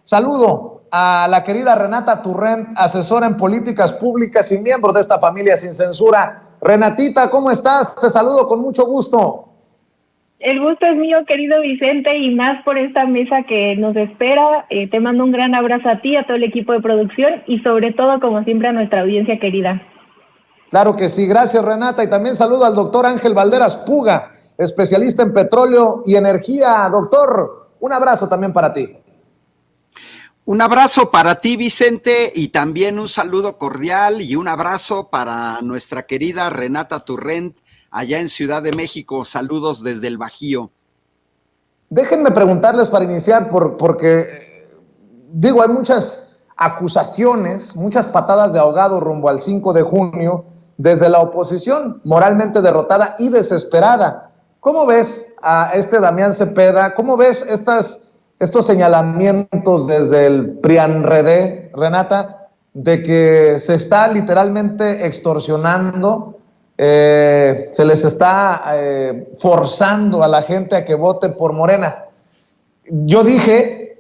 Saludo a la querida Renata Turrent, asesora en políticas públicas y miembro de esta familia sin censura. Renatita, ¿cómo estás? Te saludo con mucho gusto. El gusto es mío, querido Vicente, y más por esta mesa que nos espera. Te mando un gran abrazo a ti, a todo el equipo de producción y sobre todo, como siempre, a nuestra audiencia querida. Claro que sí, gracias Renata. Y también saludo al doctor Ángel Valderas Puga, especialista en petróleo y energía. Doctor, un abrazo también para ti. Un abrazo para ti, Vicente, y también un saludo cordial y un abrazo para nuestra querida Renata Turrent, allá en Ciudad de México. Saludos desde el Bajío. Déjenme preguntarles para iniciar, porque digo, hay muchas acusaciones, muchas patadas de ahogado rumbo al 5 de junio desde la oposición, moralmente derrotada y desesperada. ¿Cómo ves a Damián Cepeda? ¿Cómo ves estos señalamientos desde el PRIANREDE, Renata, de que se está literalmente extorsionando, se les está forzando a la gente a que vote por Morena? Yo dije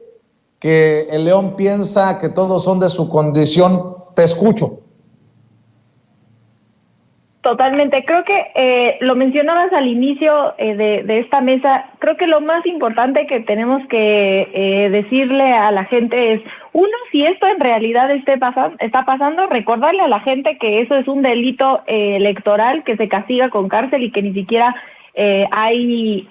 que el León piensa que todos son de su condición. Te escucho. Totalmente, creo que lo mencionabas al inicio de esta mesa. Creo que lo más importante que tenemos que decirle a la gente es, uno, si esto en realidad está pasando, recordarle a la gente que eso es un delito electoral que se castiga con cárcel y que ni siquiera hay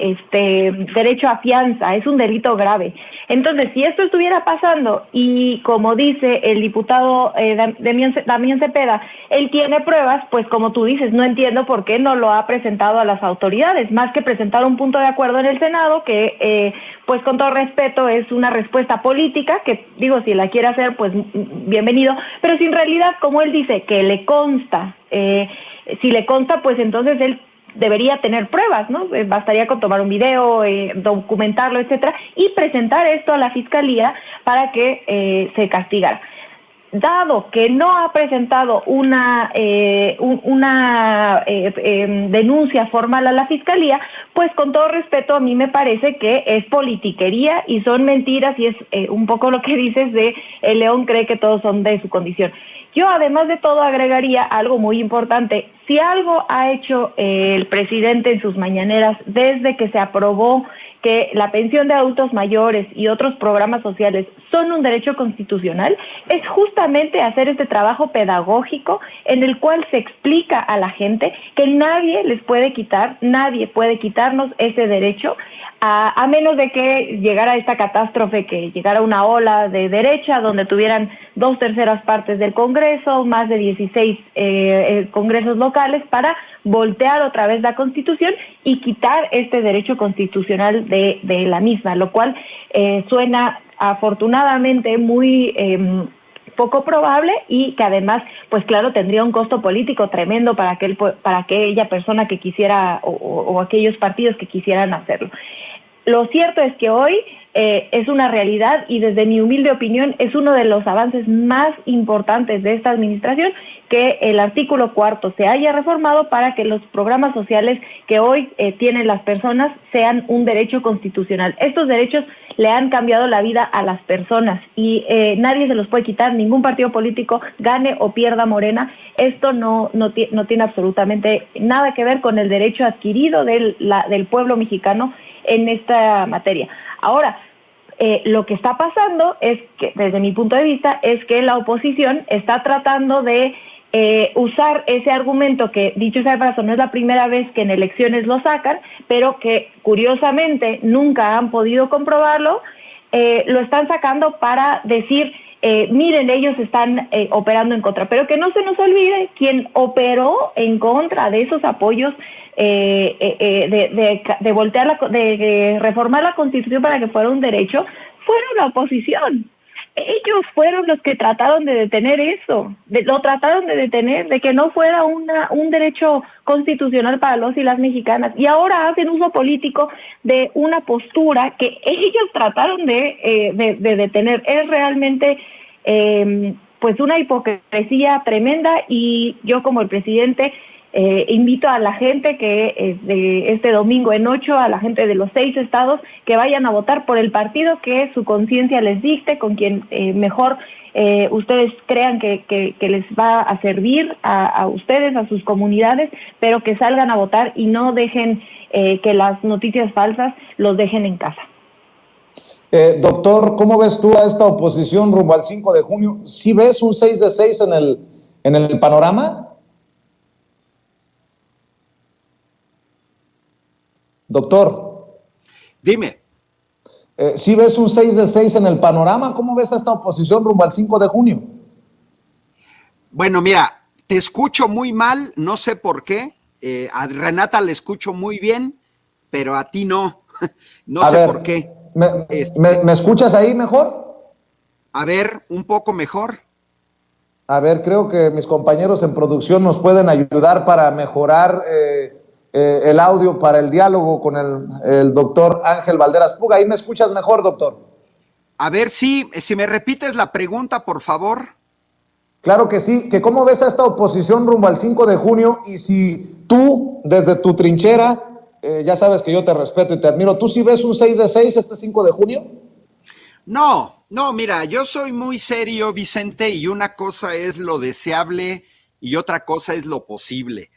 derecho a fianza, es un delito grave. Entonces, si esto estuviera pasando y como dice el diputado Damián Cepeda, él tiene pruebas, pues como tú dices, no entiendo por qué no lo ha presentado a las autoridades, más que presentar un punto de acuerdo en el Senado que, pues con todo respeto, es una respuesta política, que digo, si la quiere hacer, pues bienvenido, pero si en realidad, como él dice, que le consta, si le consta, pues entonces él debería tener pruebas, ¿no? Bastaría con tomar un video, documentarlo, etcétera, y presentar esto a la Fiscalía para que se castigara. Dado que no ha presentado una denuncia formal a la Fiscalía, pues con todo respeto a mí me parece que es politiquería y son mentiras, y es un poco lo que dices de el León cree que todos son de su condición. Yo, además de todo, agregaría algo muy importante. Si algo ha hecho el presidente en sus mañaneras desde que se aprobó que la pensión de adultos mayores y otros programas sociales son un derecho constitucional, es justamente hacer este trabajo pedagógico en el cual se explica a la gente que nadie les puede quitar, nadie puede quitarnos ese derecho, a menos de que llegara esta catástrofe, que llegara una ola de derecha donde tuvieran 2/3 partes del Congreso, más de 16 congresos locales, para voltear otra vez la Constitución y quitar este derecho constitucional de la misma, lo cual suena afortunadamente muy poco probable, y que además, pues claro, tendría un costo político tremendo para aquella persona que quisiera o aquellos partidos que quisieran hacerlo. Lo cierto es que hoy es una realidad, y desde mi humilde opinión es uno de los avances más importantes de esta administración que el artículo 4 se haya reformado para que los programas sociales que hoy tienen las personas sean un derecho constitucional. Estos derechos le han cambiado la vida a las personas y nadie se los puede quitar, ningún partido político, gane o pierda Morena. Esto no tiene absolutamente nada que ver con el derecho adquirido del pueblo mexicano en esta materia. Ahora, lo que está pasando es que, desde mi punto de vista, es que la oposición está tratando de usar ese argumento que, dicho sea de paso, no es la primera vez que en elecciones lo sacan, pero que curiosamente nunca han podido comprobarlo. Lo están sacando para decir, miren, ellos están operando en contra, pero que no se nos olvide quien operó en contra de esos apoyos de voltear de reformar la Constitución para que fuera un derecho, fueron la oposición. Ellos fueron los que trataron de detener eso, lo trataron de detener, de que no fuera un derecho constitucional para los y las mexicanas, y ahora hacen uso político de una postura que ellos trataron de detener. Es realmente pues una hipocresía tremenda, y yo, como el presidente, Invito a la gente que este domingo en 8, a la gente de los 6 estados, que vayan a votar por el partido que su conciencia les dicte, con quien mejor ustedes crean que les va a servir a ustedes, a sus comunidades, pero que salgan a votar y no dejen que las noticias falsas los dejen en casa. Doctor, ¿cómo ves tú a esta oposición rumbo al 5 de junio? ¿Sí ves un 6 de 6 en el panorama? Doctor. Dime. ¿Sí ves un 6 de 6 en el panorama? ¿Cómo ves a esta oposición rumbo al 5 de junio? Bueno, mira, te escucho muy mal, no sé por qué. A Renata le escucho muy bien, pero a ti no. No sé por qué. ¿Me escuchas ahí mejor? A ver, un poco mejor. A ver, creo que mis compañeros en producción nos pueden ayudar para mejorar el audio para el diálogo con el doctor Ángel Valderas Puga. ¿Ahí me escuchas mejor, doctor? A ver, si me repites la pregunta, por favor. Claro que sí, que cómo ves a esta oposición rumbo al 5 de junio y si tú, desde tu trinchera, ya sabes que yo te respeto y te admiro, ¿tú sí ves un 6 de 6 este 5 de junio? No, mira, yo soy muy serio, Vicente, y una cosa es lo deseable y otra cosa es lo posible.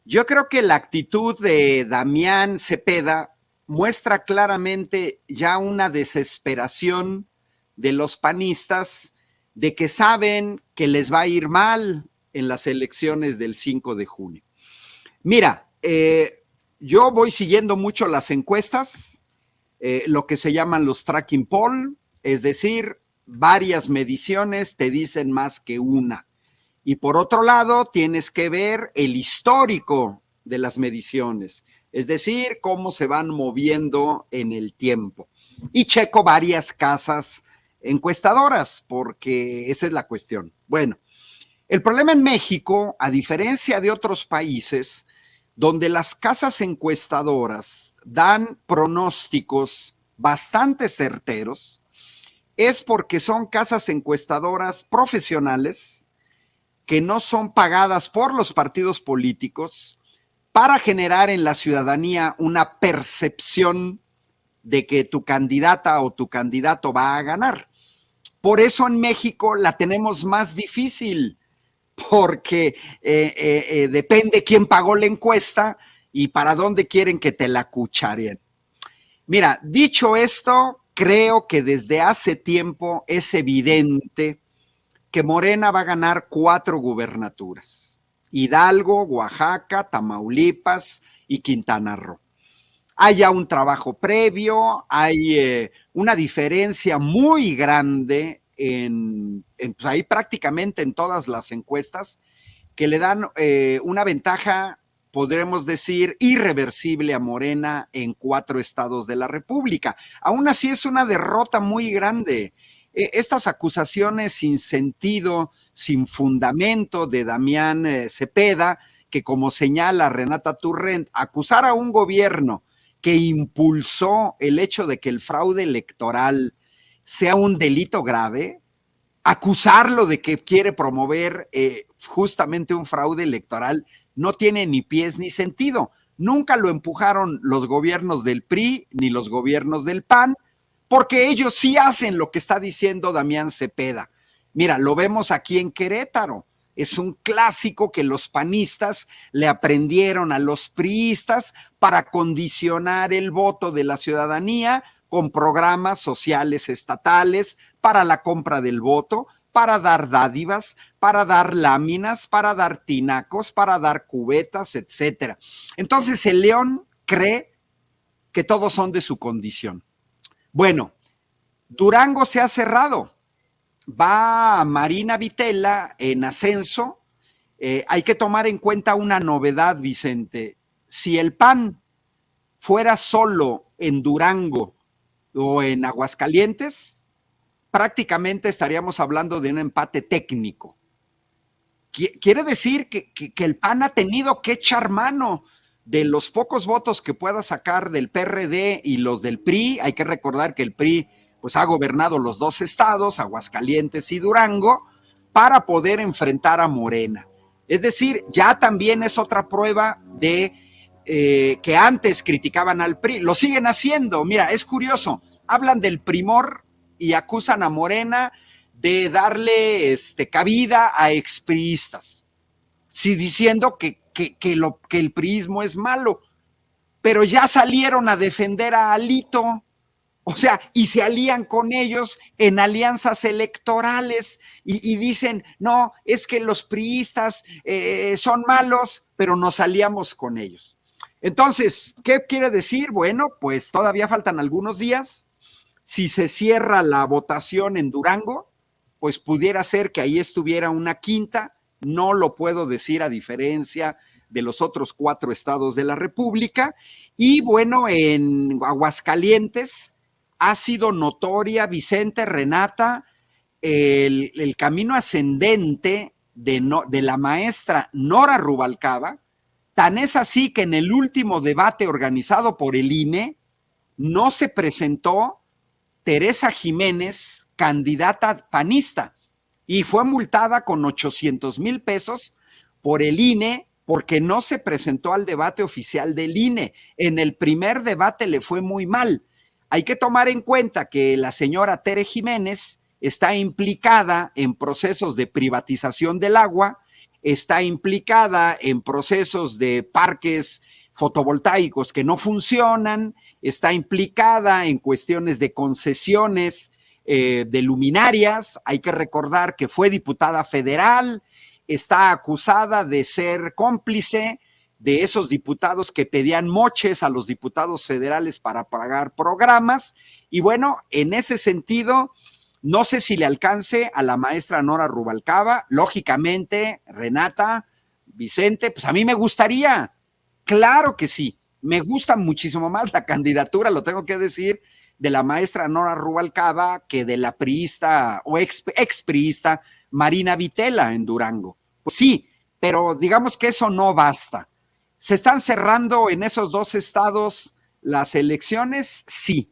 Yo creo que la actitud de Damián Cepeda muestra claramente ya una desesperación de los panistas de que saben que les va a ir mal en las elecciones del 5 de junio. Mira, yo voy siguiendo mucho las encuestas, lo que se llaman los tracking poll, es decir, varias mediciones te dicen más que una. Y por otro lado, tienes que ver el histórico de las mediciones, es decir, cómo se van moviendo en el tiempo. Y checo varias casas encuestadoras, porque esa es la cuestión. Bueno, el problema en México, a diferencia de otros países, donde las casas encuestadoras dan pronósticos bastante certeros, es porque son casas encuestadoras profesionales que no son pagadas por los partidos políticos para generar en la ciudadanía una percepción de que tu candidata o tu candidato va a ganar. Por eso en México la tenemos más difícil, porque depende quién pagó la encuesta y para dónde quieren que te la cucharen. Mira, dicho esto, creo que desde hace tiempo es evidente que Morena va a ganar 4 gubernaturas: Hidalgo, Oaxaca, Tamaulipas y Quintana Roo. Hay ya un trabajo previo, hay una diferencia muy grande pues ahí prácticamente en todas las encuestas que le dan una ventaja, podremos decir, irreversible a Morena en 4 estados de la República. Aún así es una derrota muy grande. Estas acusaciones sin sentido, sin fundamento de Damián Cepeda, que como señala Renata Turrent, acusar a un gobierno que impulsó el hecho de que el fraude electoral sea un delito grave, acusarlo de que quiere promover justamente un fraude electoral, no tiene ni pies ni sentido. Nunca lo empujaron los gobiernos del PRI ni los gobiernos del PAN, porque ellos sí hacen lo que está diciendo Damián Cepeda. Mira, lo vemos aquí en Querétaro. Es un clásico que los panistas le aprendieron a los priistas para condicionar el voto de la ciudadanía con programas sociales estatales para la compra del voto, para dar dádivas, para dar láminas, para dar tinacos, para dar cubetas, etcétera. Entonces el León cree que todos son de su condición. Bueno, Durango se ha cerrado. Va Marina Vitela en ascenso. Hay que tomar en cuenta una novedad, Vicente. Si el PAN fuera solo en Durango o en Aguascalientes, prácticamente estaríamos hablando de un empate técnico. Quiere decir que el PAN ha tenido que echar mano de los pocos votos que pueda sacar del PRD y los del PRI. Hay que recordar que el PRI pues ha gobernado los 2 estados, Aguascalientes y Durango, para poder enfrentar a Morena. Es decir, ya también es otra prueba de que antes criticaban al PRI, lo siguen haciendo. Mira, es curioso, hablan del primor y acusan a Morena de darle cabida a expriistas, sí, diciendo que el priismo es malo, pero ya salieron a defender a Alito. O sea, y se alían con ellos en alianzas electorales y dicen, no, es que los priistas son malos, pero nos aliamos con ellos. Entonces, ¿qué quiere decir? Bueno, pues todavía faltan algunos días. Si se cierra la votación en Durango, pues pudiera ser que ahí estuviera una quinta. No lo puedo decir a diferencia de los otros 4 estados de la República. Y bueno, en Aguascalientes ha sido notoria, Vicente, Renata, el camino ascendente de la maestra Nora Rubalcaba. Tan es así que en el último debate organizado por el INE no se presentó Teresa Jiménez, candidata panista, y fue multada con 800,000 pesos por el INE porque no se presentó al debate oficial del INE. En el primer debate le fue muy mal. Hay que tomar en cuenta que la señora Tere Jiménez está implicada en procesos de privatización del agua, está implicada en procesos de parques fotovoltaicos que no funcionan, está implicada en cuestiones de concesiones de luminarias. Hay que recordar que fue diputada federal, está acusada de ser cómplice de esos diputados que pedían moches a los diputados federales para pagar programas. Y bueno, en ese sentido, no sé si le alcance a la maestra Nora Rubalcaba. Lógicamente, Renata, Vicente, pues a mí me gustaría, claro que sí, me gusta muchísimo más la candidatura, lo tengo que decir, de la maestra Nora Rubalcaba que de la priista o expriista Marina Vitela en Durango. Pues sí, pero digamos que eso no basta. ¿Se están cerrando en esos 2 estados las elecciones? Sí.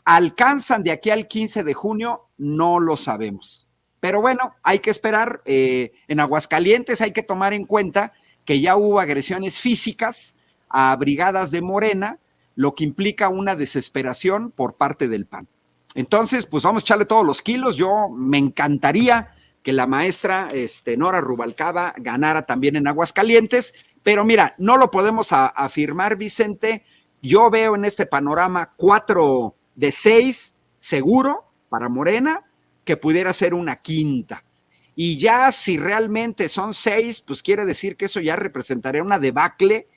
¿Alcanzan de aquí al 15 de junio? No lo sabemos. Pero bueno, hay que esperar. En Aguascalientes hay que tomar en cuenta que ya hubo agresiones físicas a brigadas de Morena, lo que implica una desesperación por parte del PAN. Entonces, pues vamos a echarle todos los kilos. Yo me encantaría que la maestra Nora Rubalcaba ganara también en Aguascalientes, pero mira, no lo podemos afirmar, Vicente. Yo veo en este panorama 4 de 6 seguro para Morena, que pudiera ser una quinta. Y ya si realmente son 6, pues quiere decir que eso ya representaría una debacle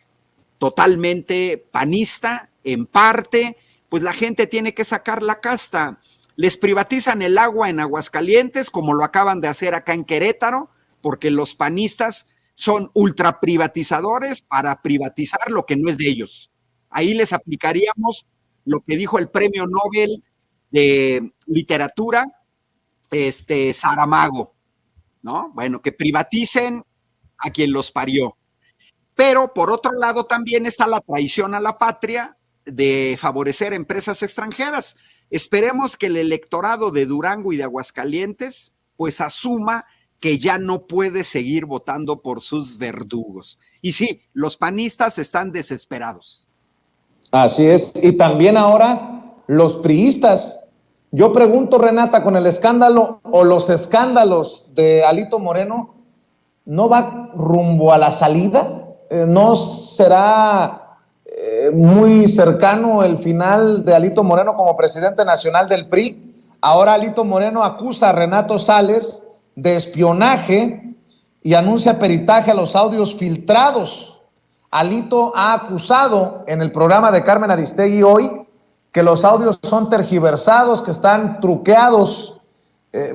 totalmente panista, en parte, pues la gente tiene que sacar la casta. Les privatizan el agua en Aguascalientes, como lo acaban de hacer acá en Querétaro, porque los panistas son ultra privatizadores para privatizar lo que no es de ellos. Ahí les aplicaríamos lo que dijo el premio Nobel de literatura, Saramago, ¿no? Bueno, que privaticen a quien los parió. Pero por otro lado también está la traición a la patria de favorecer empresas extranjeras. Esperemos que el electorado de Durango y de Aguascalientes pues asuma que ya no puede seguir votando por sus verdugos. Y sí, los panistas están desesperados. Así es, y también ahora los priistas. Yo pregunto, Renata, con el escándalo o los escándalos de Alito Moreno, ¿no va rumbo a la salida? ¿No será muy cercano el final de Alito Moreno como presidente nacional del PRI? Ahora Alito Moreno acusa a Renato Sales de espionaje y anuncia peritaje a los audios filtrados. Alito ha acusado en el programa de Carmen Aristegui hoy que los audios son tergiversados, que están truqueados.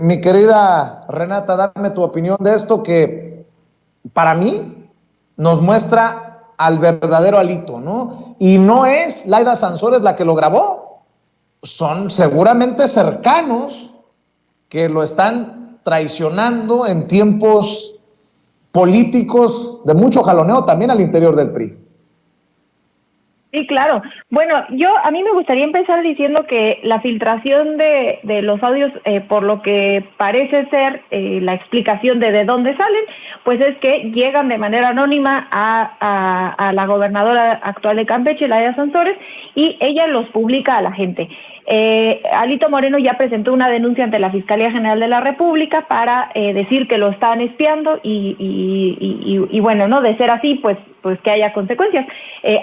Mi querida Renata, dame tu opinión de esto, que para mí nos muestra al verdadero Alito, ¿no? Y no es Laida Sansores la que lo grabó, son seguramente cercanos que lo están traicionando en tiempos políticos de mucho jaloneo también al interior del PRI. Sí, claro. Bueno, a mí me gustaría empezar diciendo que la filtración de los audios, por lo que parece ser la explicación de dónde salen, pues es que llegan de manera anónima a la gobernadora actual de Campeche, Laida Sansores, y ella los publica a la gente. Alito Moreno ya presentó una denuncia ante la Fiscalía General de la República para decir que lo están espiando y bueno, no, de ser así, pues que haya consecuencias.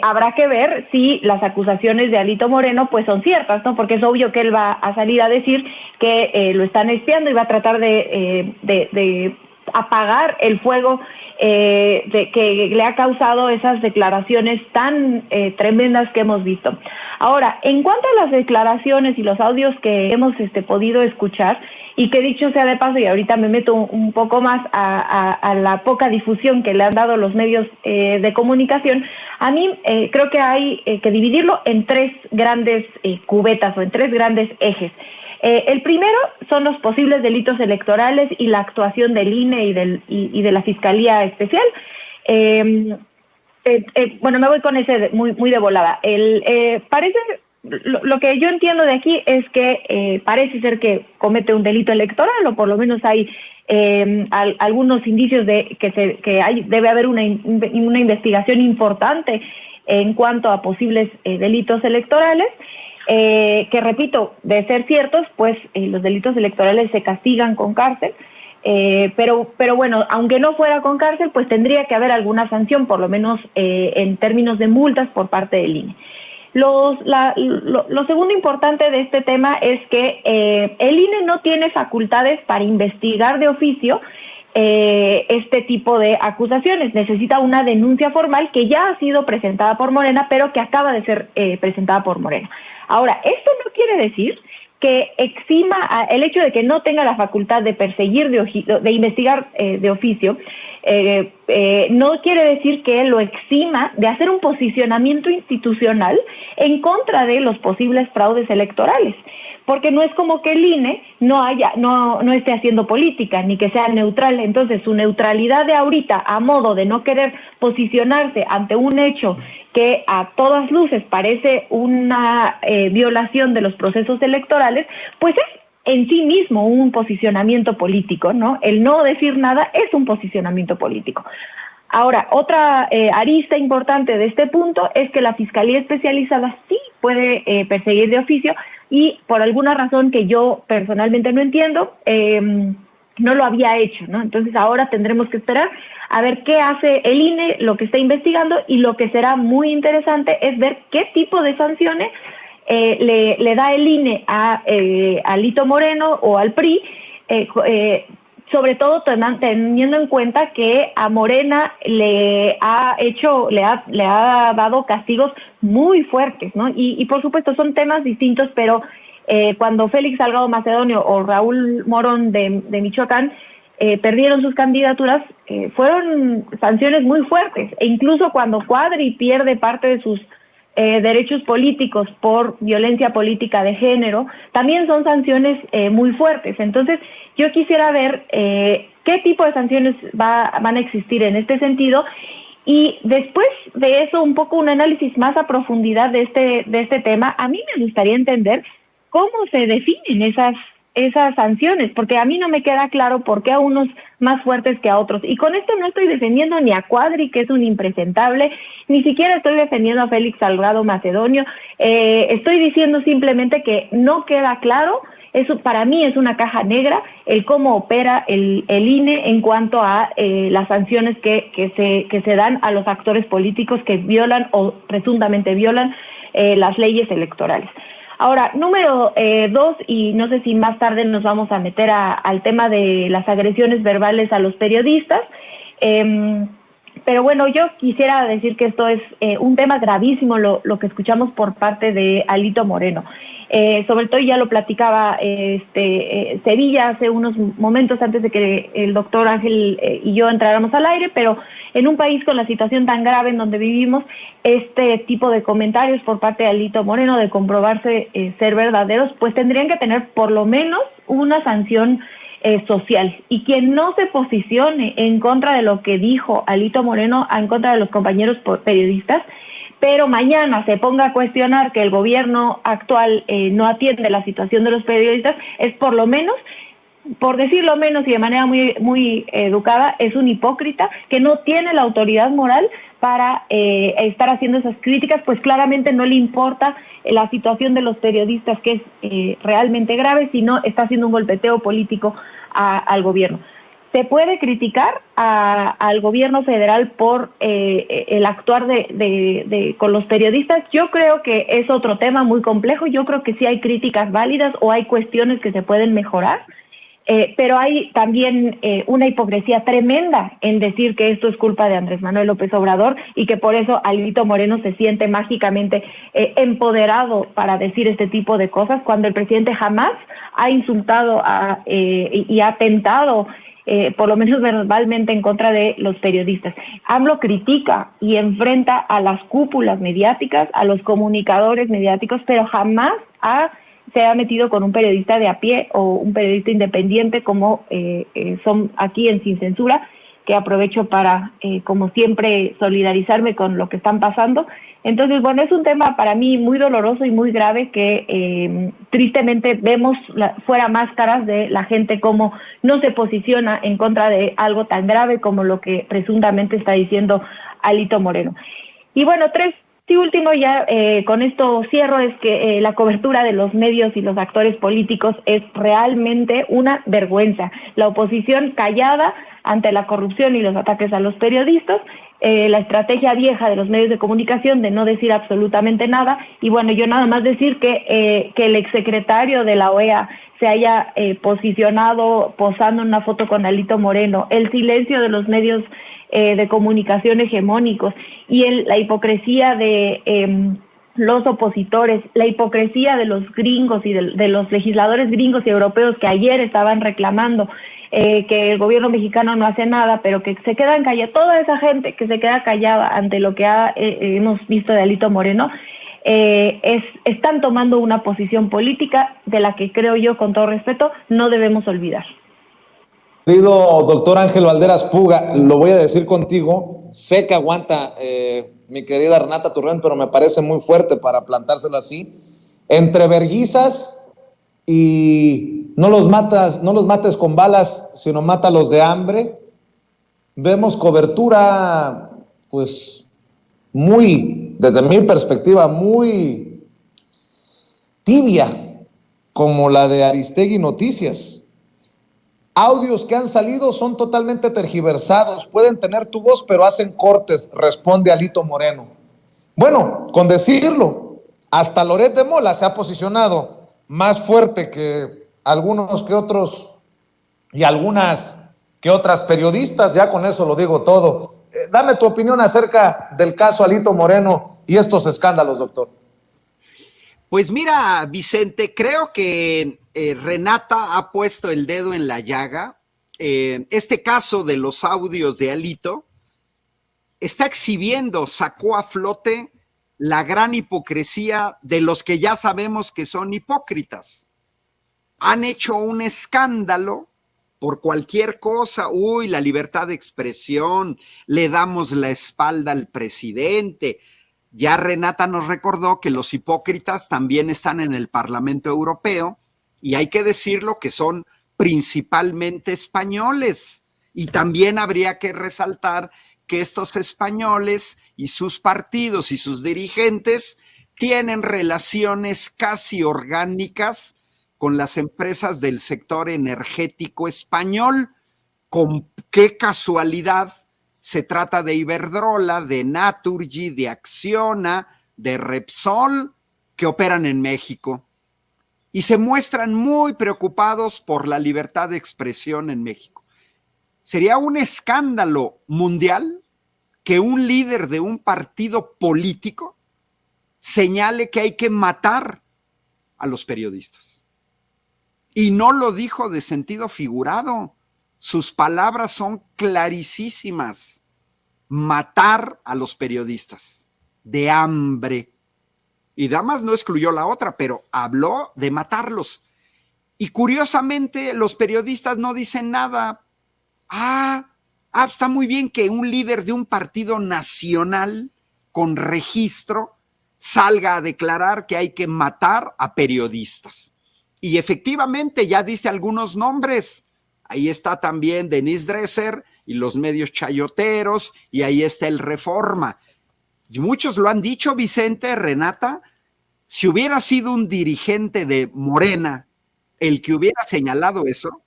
Habrá que ver si las acusaciones de Alito Moreno pues son ciertas, ¿no? Porque es obvio que él va a salir a decir que lo están espiando y va a tratar de apagar el fuego que le ha causado esas declaraciones tan tremendas que hemos visto. Ahora, en cuanto a las declaraciones y los audios que hemos podido escuchar, y que dicho sea de paso, y ahorita me meto un poco más a la poca difusión que le han dado los medios de comunicación, a mí creo que hay que dividirlo en tres grandes cubetas o en tres grandes ejes. El primero son los posibles delitos electorales y la actuación del INE y de la Fiscalía Especial. Bueno, me voy con ese muy de volada. Parece, lo que yo entiendo de aquí es que parece ser que comete un delito electoral, o por lo menos hay algunos indicios de que debe haber una investigación importante en cuanto a posibles delitos electorales. Que repito, de ser ciertos, pues los delitos electorales se castigan con cárcel, pero bueno, aunque no fuera con cárcel, pues tendría que haber alguna sanción, por lo menos en términos de multas por parte del INE. Lo segundo importante de este tema es que el INE no tiene facultades para investigar de oficio este tipo de acusaciones. Necesita una denuncia formal que ya ha sido presentada por Morena, pero que acaba de ser presentada por Morena. Ahora, esto no quiere decir que exima el hecho de que no tenga la facultad de perseguir, de investigar de oficio, no quiere decir que lo exima de hacer un posicionamiento institucional en contra de los posibles fraudes electorales. Porque no es como que el INE no esté haciendo política, ni que sea neutral. Entonces, su neutralidad de ahorita, a modo de no querer posicionarse ante un hecho que a todas luces parece una violación de los procesos electorales, pues es en sí mismo un posicionamiento político, ¿no? El no decir nada es un posicionamiento político. Ahora, otra arista importante de este punto es que la Fiscalía Especializada sí puede perseguir de oficio, y por alguna razón que yo personalmente no entiendo, no lo había hecho, ¿no? Entonces ahora tendremos que esperar a ver qué hace el INE, lo que está investigando, y lo que será muy interesante es ver qué tipo de sanciones le da el INE a Alito Moreno o al PRI, sobre todo teniendo en cuenta que a Morena le ha dado castigos muy fuertes, ¿no? Y por supuesto son temas distintos, pero cuando Félix Salgado Macedonio o Raúl Morón de Michoacán perdieron sus candidaturas, fueron sanciones muy fuertes, e incluso cuando Cuadri pierde parte de sus derechos políticos por violencia política de género, también son sanciones muy fuertes. Entonces, yo quisiera ver qué tipo de sanciones van a existir en este sentido, y después de eso un poco un análisis más a profundidad de este tema. A mí me gustaría entender cómo se definen esas sanciones, porque a mí no me queda claro por qué a unos más fuertes que a otros. Y con esto no estoy defendiendo ni a Cuadri, que es un impresentable, ni siquiera estoy defendiendo a Félix Salgado Macedonio. Estoy diciendo simplemente que no queda claro. Eso para mí es una caja negra, el cómo opera el INE en cuanto a las sanciones que se dan a los actores políticos que violan o presuntamente violan las leyes electorales. Ahora, número 2, y no sé si más tarde nos vamos a meter al tema de las agresiones verbales a los periodistas, pero bueno, yo quisiera decir que esto es un tema gravísimo, lo que escuchamos por parte de Alito Moreno. Sobre todo ya lo platicaba Sevilla hace unos momentos antes de que el doctor Ángel y yo entráramos al aire, pero en un país con la situación tan grave en donde vivimos, este tipo de comentarios por parte de Alito Moreno, de comprobarse ser verdaderos, pues tendrían que tener por lo menos una sanción social. Y quien no se posicione en contra de lo que dijo Alito Moreno, en contra de los compañeros periodistas, pero mañana se ponga a cuestionar que el gobierno actual no atiende la situación de los periodistas, es por lo menos, por decirlo menos y de manera muy educada, es un hipócrita que no tiene la autoridad moral para estar haciendo esas críticas, pues claramente no le importa la situación de los periodistas, que es realmente grave, sino está haciendo un golpeteo político al gobierno. Se puede criticar al gobierno federal por el actuar con los periodistas. Yo creo que es otro tema muy complejo. Yo creo que sí hay críticas válidas o hay cuestiones que se pueden mejorar. Pero hay también una hipocresía tremenda en decir que esto es culpa de Andrés Manuel López Obrador y que por eso Alito Moreno se siente mágicamente empoderado para decir este tipo de cosas, cuando el presidente jamás ha insultado y ha atentado por lo menos verbalmente en contra de los periodistas. AMLO critica y enfrenta a las cúpulas mediáticas, a los comunicadores mediáticos, pero jamás se ha metido con un periodista de a pie o un periodista independiente como son aquí en Sin Censura, que aprovecho para, como siempre, solidarizarme con lo que están pasando. Entonces, bueno, es un tema para mí muy doloroso y muy grave que tristemente vemos fuera máscaras de la gente como no se posiciona en contra de algo tan grave como lo que presuntamente está diciendo Alito Moreno. Y bueno, y último, ya con esto cierro, es que la cobertura de los medios y los actores políticos es realmente una vergüenza. La oposición callada ante la corrupción y los ataques a los periodistas, la estrategia vieja de los medios de comunicación de no decir absolutamente nada, y bueno, yo nada más decir que el exsecretario de la OEA se haya posicionado posando en una foto con Alito Moreno, el silencio de los medios de comunicación hegemónicos y la hipocresía de los opositores, la hipocresía de los gringos y de los legisladores gringos y europeos que ayer estaban reclamando que el gobierno mexicano no hace nada, pero que se quedan callados, toda esa gente que se queda callada ante lo que hemos visto de Alito Moreno, están tomando una posición política de la que creo yo, con todo respeto, no debemos olvidar. Querido doctor Ángel Valderas Puga, lo voy a decir contigo, sé que aguanta mi querida Renata Turrent, pero me parece muy fuerte para plantárselo así. Entre verguizas y no los mates con balas, sino mátalos de hambre, vemos cobertura, pues, desde mi perspectiva, muy tibia, como la de Aristegui Noticias. Audios que han salido son totalmente tergiversados, pueden tener tu voz, pero hacen cortes, responde Alito Moreno. Bueno, con decirlo, hasta Loret de Mola se ha posicionado más fuerte que algunos que otros y algunas que otras periodistas, ya con eso lo digo todo. Dame tu opinión acerca del caso Alito Moreno y estos escándalos, doctor. Pues mira, Vicente, creo que Renata ha puesto el dedo en la llaga. Este caso de los audios de Alito está exhibiendo, sacó a flote la gran hipocresía de los que ya sabemos que son hipócritas. Han hecho un escándalo por cualquier cosa. Uy, la libertad de expresión, le damos la espalda al presidente. Ya Renata nos recordó que los hipócritas también están en el Parlamento Europeo y hay que decirlo que son principalmente españoles. Y también habría que resaltar que estos españoles y sus partidos y sus dirigentes tienen relaciones casi orgánicas con las empresas del sector energético español. Con qué casualidad. Se trata de Iberdrola, de Naturgy, de Acciona, de Repsol, que operan en México. Y se muestran muy preocupados por la libertad de expresión en México. Sería un escándalo mundial que un líder de un partido político señale que hay que matar a los periodistas. Y no lo dijo de sentido figurado. Sus palabras son clarísimas. Matar a los periodistas de hambre. Y Damas no excluyó la otra, pero habló de matarlos. Y curiosamente los periodistas no dicen nada. Está muy bien que un líder de un partido nacional con registro salga a declarar que hay que matar a periodistas. Y efectivamente ya diste algunos nombres. Ahí está también Denise Dresser y los medios chayoteros, y ahí está el Reforma. Y muchos lo han dicho, Vicente, Renata, si hubiera sido un dirigente de Morena el que hubiera señalado eso,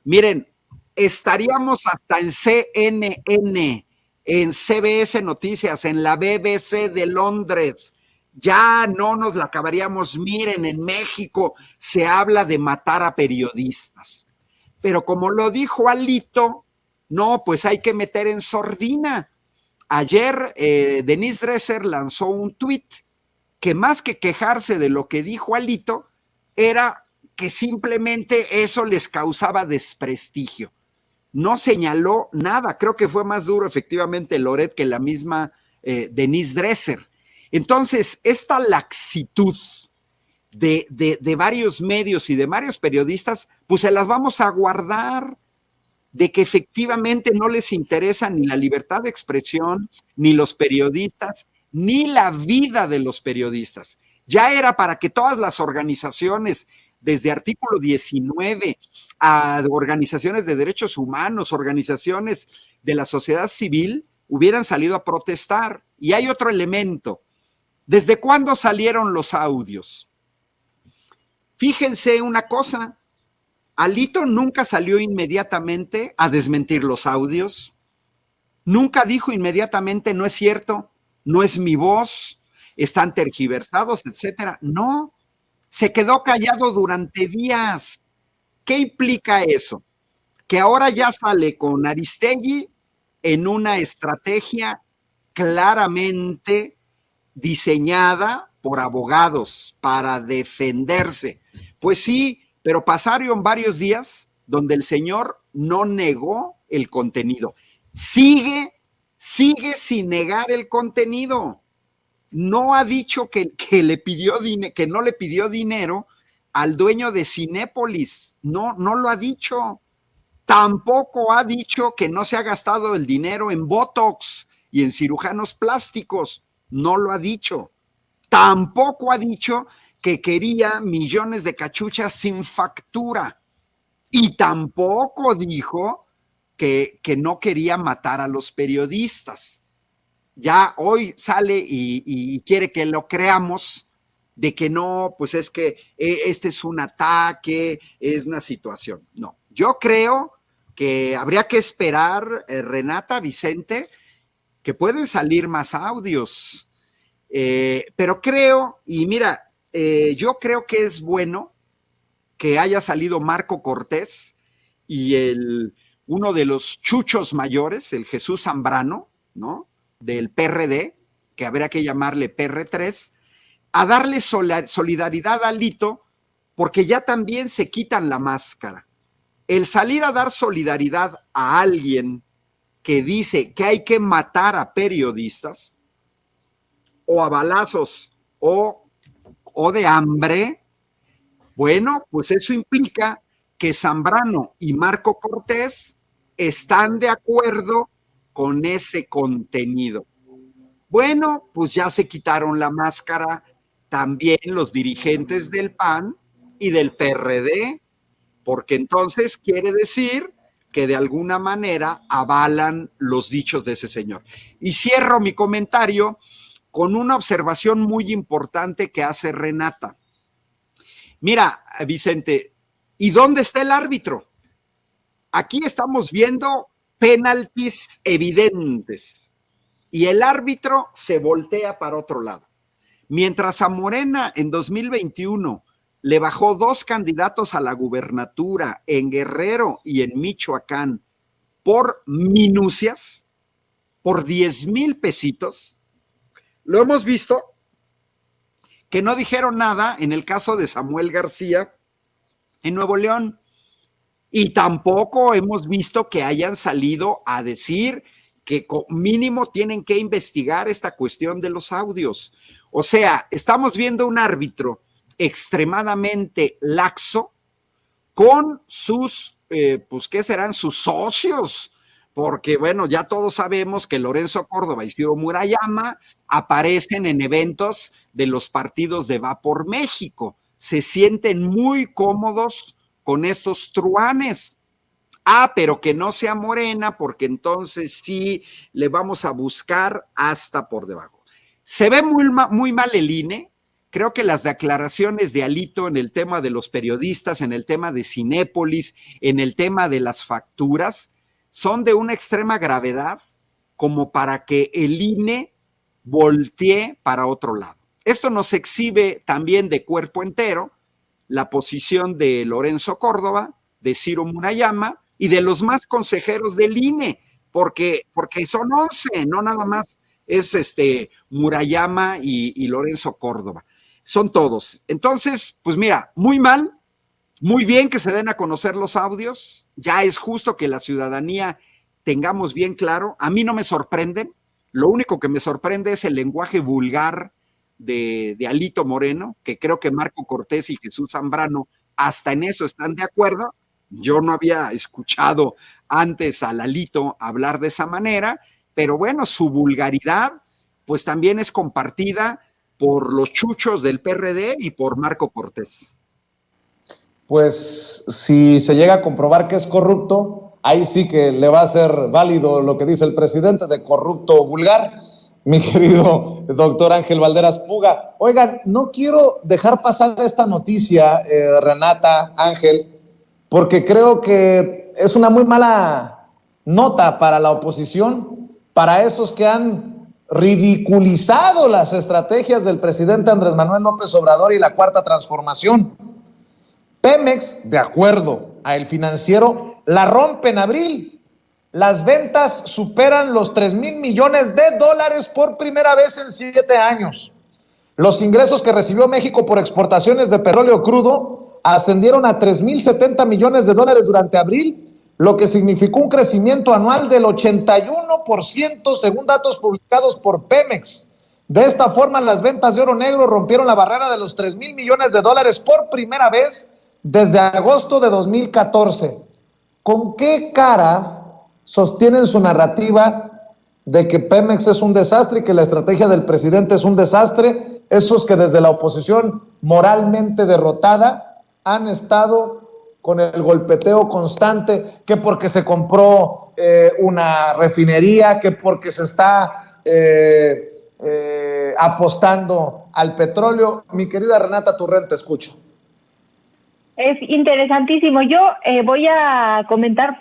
miren, estaríamos hasta en CNN, en CBS Noticias, en la BBC de Londres. Ya no nos la acabaríamos. Miren, en México se habla de matar a periodistas. Pero como lo dijo Alito, no, pues hay que meter en sordina. Ayer Denise Dresser lanzó un tuit que más que quejarse de lo que dijo Alito, era que simplemente eso les causaba desprestigio. No señaló nada. Creo que fue más duro efectivamente Loret que la misma Denise Dresser. Entonces, esta laxitud de varios medios y de varios periodistas, pues se las vamos a guardar, de que efectivamente no les interesa ni la libertad de expresión, ni los periodistas, ni la vida de los periodistas. Ya era para que todas las organizaciones, desde artículo 19 a organizaciones de derechos humanos, organizaciones de la sociedad civil, hubieran salido a protestar. Y hay otro elemento. ¿Desde cuándo salieron los audios? Fíjense una cosa, Alito nunca salió inmediatamente a desmentir los audios, nunca dijo inmediatamente, no es cierto, no es mi voz, están tergiversados, etcétera. No, se quedó callado durante días. ¿Qué implica eso? Que ahora ya sale con Aristegui en una estrategia claramente diseñada por abogados para defenderse. Pues sí, pero pasaron varios días donde el señor no negó el contenido. Sigue sin negar el contenido. No ha dicho que no le pidió dinero al dueño de Cinépolis. No lo ha dicho. Tampoco ha dicho que no se ha gastado el dinero en Botox y en cirujanos plásticos. No lo ha dicho. Tampoco ha dicho que quería millones de cachuchas sin factura. Y tampoco dijo que no quería matar a los periodistas. Ya hoy sale y quiere que lo creamos de que no, pues es que este es un ataque, es una situación. No, yo creo que habría que esperar, Renata, Vicente, que pueden salir más audios. Pero creo, y mira, yo creo que es bueno que haya salido Marco Cortés y uno de los chuchos mayores, el Jesús Zambrano, ¿no? Del PRD, que habría que llamarle PR3, a darle solidaridad a Alito, porque ya también se quitan la máscara. El salir a dar solidaridad a alguien que dice que hay que matar a periodistas, o a balazos, o de hambre, bueno, pues eso implica que Zambrano y Marco Cortés están de acuerdo con ese contenido. Bueno, pues ya se quitaron la máscara también los dirigentes del PAN y del PRD, porque entonces quiere decir que de alguna manera avalan los dichos de ese señor. Y cierro mi comentario con una observación muy importante que hace Renata. Mira, Vicente, ¿y dónde está el árbitro? Aquí estamos viendo penaltis evidentes y el árbitro se voltea para otro lado. Mientras a Morena en 2021 le bajó 2 candidatos a la gubernatura en Guerrero y en Michoacán por minucias, por 10,000 pesitos, lo hemos visto que no dijeron nada en el caso de Samuel García en Nuevo León. Y tampoco hemos visto que hayan salido a decir que mínimo tienen que investigar esta cuestión de los audios. O sea, estamos viendo un árbitro extremadamente laxo con sus, pues, ¿qué serán? Sus socios, porque bueno, ya todos sabemos que Lorenzo Córdoba y Ciro Murayama aparecen en eventos de los partidos de Va por México, se sienten muy cómodos con estos truanes. Pero que no sea Morena, porque entonces sí le vamos a buscar hasta por debajo. Se ve muy mal el INE. Creo que las declaraciones de Alito en el tema de los periodistas, en el tema de Cinépolis, en el tema de las facturas, son de una extrema gravedad como para que el INE voltee para otro lado. Esto nos exhibe también de cuerpo entero la posición de Lorenzo Córdoba, de Ciro Murayama y de los más consejeros del INE, porque son 11, no nada más es Murayama y Lorenzo Córdoba, son todos. Entonces, pues mira, muy mal, muy bien que se den a conocer los audios, ya es justo que la ciudadanía tengamos bien claro, a mí no me sorprenden, lo único que me sorprende es el lenguaje vulgar de Alito Moreno, que creo que Marco Cortés y Jesús Zambrano hasta en eso están de acuerdo. Yo no había escuchado antes a Alito hablar de esa manera, pero bueno, su vulgaridad pues también es compartida por los chuchos del PRD y por Marco Cortés. Pues si se llega a comprobar que es corrupto, ahí sí que le va a ser válido lo que dice el presidente de corrupto vulgar, mi querido doctor Ángel Valderas Puga. Oigan, no quiero dejar pasar esta noticia, Renata, Ángel, porque creo que es una muy mala nota para la oposición, para esos que han ridiculizado las estrategias del presidente Andrés Manuel López Obrador y la Cuarta Transformación. Pemex, de acuerdo a El Financiero, la rompe en abril. Las ventas superan los $3,000 millones por primera vez en 7 años. Los ingresos que recibió México por exportaciones de petróleo crudo ascendieron a $3,070 millones durante abril, lo que significó un crecimiento anual del 81% según datos publicados por Pemex. De esta forma, las ventas de oro negro rompieron la barrera de los $3,000 millones por primera vez desde agosto de 2014. ¿Con qué cara sostienen su narrativa de que Pemex es un desastre y que la estrategia del presidente es un desastre? Esos que desde la oposición moralmente derrotada han estado con el golpeteo constante, que porque se compró una refinería, que porque se está apostando al petróleo. Mi querida Renata Turrent, te escucho. Es interesantísimo. Yo voy a comentar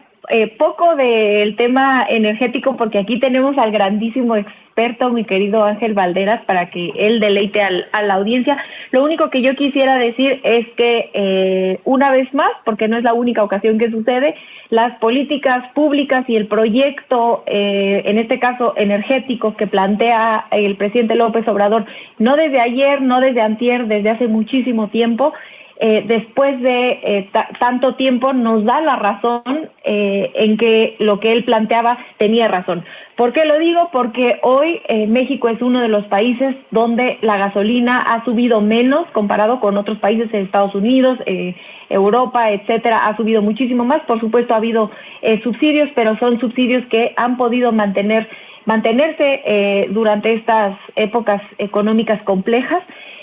poco del tema energético porque aquí tenemos al grandísimo experto, mi querido Ángel Valderas, para que él deleite a la audiencia. Lo único que yo quisiera decir es que una vez más, porque no es la única ocasión que sucede, las políticas públicas y el proyecto, en este caso energético, que plantea el presidente López Obrador, no desde ayer, no desde antier, desde hace muchísimo tiempo, después de tanto tiempo nos da la razón en que lo que él planteaba tenía razón. ¿Por qué lo digo? Porque hoy México es uno de los países donde la gasolina ha subido menos comparado con otros países de Estados Unidos, Europa, etcétera, ha subido muchísimo más. Por supuesto ha habido subsidios, pero son subsidios que han podido mantenerse durante estas épocas económicas complejas.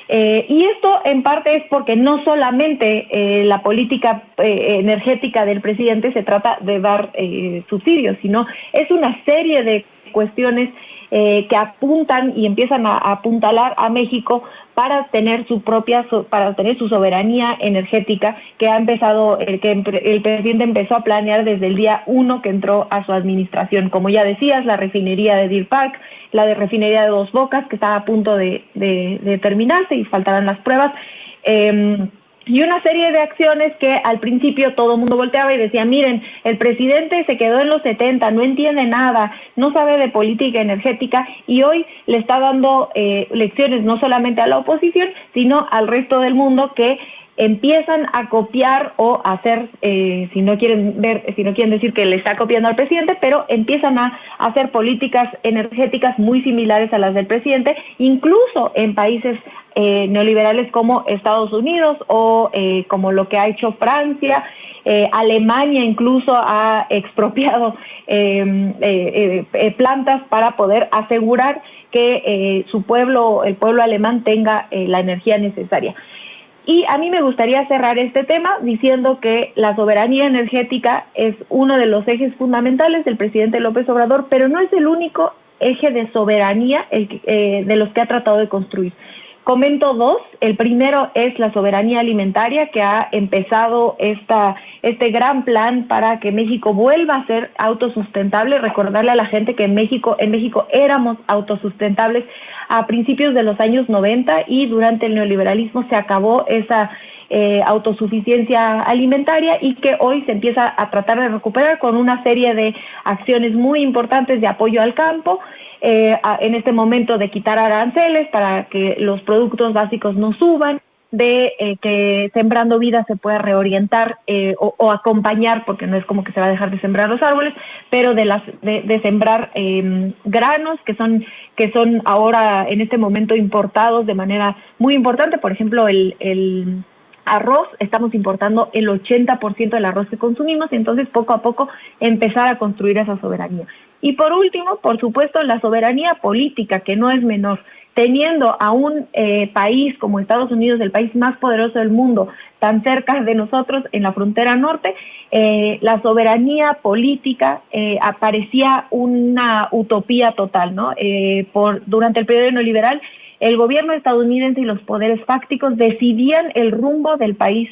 Y esto en parte es porque no solamente la política energética del presidente se trata de dar subsidios, sino es una serie de cuestiones que apuntan y empiezan a apuntalar a México para tener su soberanía energética que ha empezado, que el presidente empezó a planear desde el día 1 que entró a su administración. Como ya decías, la refinería de Deer Park, la de refinería de Dos Bocas, que está a punto de terminarse y faltarán las pruebas, y una serie de acciones que al principio todo el mundo volteaba y decía, miren, el presidente se quedó en los 70, no entiende nada, no sabe de política energética, y hoy le está dando lecciones no solamente a la oposición, sino al resto del mundo que empiezan a copiar o a hacer, si no quieren decir que le está copiando al presidente, pero empiezan a hacer políticas energéticas muy similares a las del presidente, incluso en países neoliberales como Estados Unidos o como lo que ha hecho Francia. Alemania incluso ha expropiado plantas para poder asegurar que el pueblo alemán tenga la energía necesaria. Y a mí me gustaría cerrar este tema diciendo que la soberanía energética es uno de los ejes fundamentales del presidente López Obrador, pero no es el único eje de soberanía de los que ha tratado de construir. Comento dos. El primero es la soberanía alimentaria, que ha empezado este gran plan para que México vuelva a ser autosustentable. Recordarle a la gente que en México éramos autosustentables a principios de los años 90 y durante el neoliberalismo se acabó esa autosuficiencia alimentaria y que hoy se empieza a tratar de recuperar con una serie de acciones muy importantes de apoyo al campo. En este momento de quitar aranceles para que los productos básicos no suban, de que Sembrando Vida se pueda reorientar o acompañar, porque no es como que se va a dejar de sembrar los árboles, pero de sembrar granos que son ahora en este momento importados de manera muy importante. Por ejemplo, el arroz, estamos importando el 80% del arroz que consumimos, y entonces poco a poco empezar a construir esa soberanía. Y por último, por supuesto, la soberanía política, que no es menor. Teniendo a un país como Estados Unidos, el país más poderoso del mundo, tan cerca de nosotros en la frontera norte, la soberanía política aparecía una utopía total, ¿no? Durante el periodo neoliberal, el gobierno estadounidense y los poderes fácticos decidían el rumbo del país,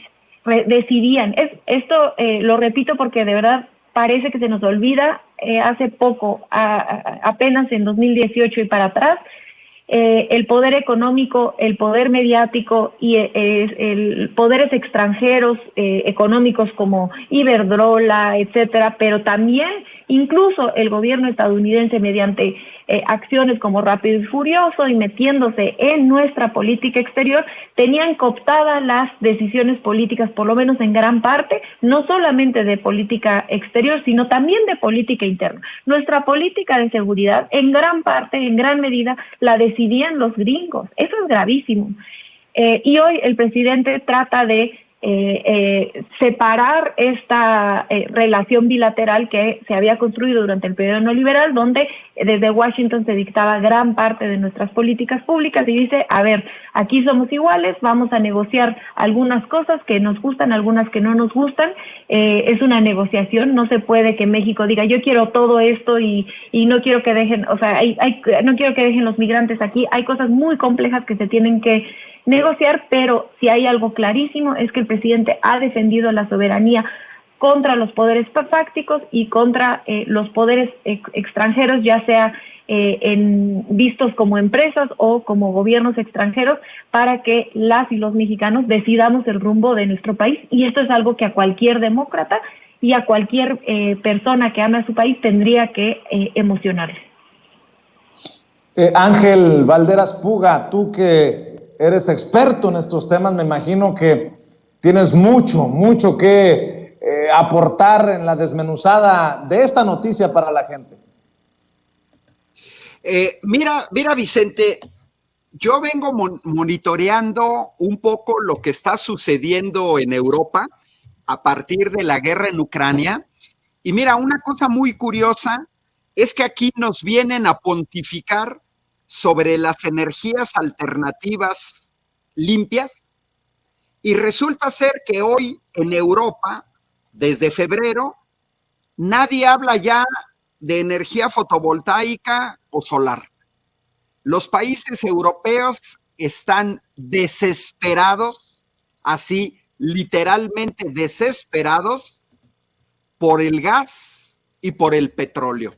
decidían. Esto lo repito porque de verdad parece que se nos olvida. Hace poco, apenas en 2018 y para atrás, el poder económico, el poder mediático y el poderes extranjeros económicos como Iberdrola, etcétera, pero también incluso el gobierno estadounidense mediante acciones como Rápido y Furioso y metiéndose en nuestra política exterior, tenían cooptadas las decisiones políticas, por lo menos en gran parte, no solamente de política exterior, sino también de política interna. Nuestra política de seguridad, en gran parte, en gran medida, la decidían los gringos. Eso es gravísimo. Y hoy el presidente trata de separar esta relación bilateral que se había construido durante el periodo neoliberal, donde desde Washington se dictaba gran parte de nuestras políticas públicas, y dice, a ver, aquí somos iguales, vamos a negociar algunas cosas que nos gustan, algunas que no nos gustan. Es una negociación, no se puede que México diga, yo quiero todo esto y no quiero que dejen, o sea, no quiero que dejen los migrantes aquí. Hay cosas muy complejas que se tienen que negociar, pero si hay algo clarísimo es que el presidente ha defendido la soberanía contra los poderes fácticos y contra los poderes extranjeros, ya sea vistos como empresas o como gobiernos extranjeros, para que las y los mexicanos decidamos el rumbo de nuestro país. Y esto es algo que a cualquier demócrata y a cualquier persona que ame a su país tendría que emocionarse. Ángel Valderas Puga, tú que eres experto en estos temas, me imagino que tienes mucho que aportar en la desmenuzada de esta noticia para la gente. Mira, Vicente, yo vengo monitoreando un poco lo que está sucediendo en Europa a partir de la guerra en Ucrania, y mira, una cosa muy curiosa es que aquí nos vienen a pontificar sobre las energías alternativas limpias, y resulta ser que hoy en Europa, desde febrero, nadie habla ya de energía fotovoltaica o solar. Los países europeos están desesperados, así literalmente desesperados, por el gas y por el petróleo.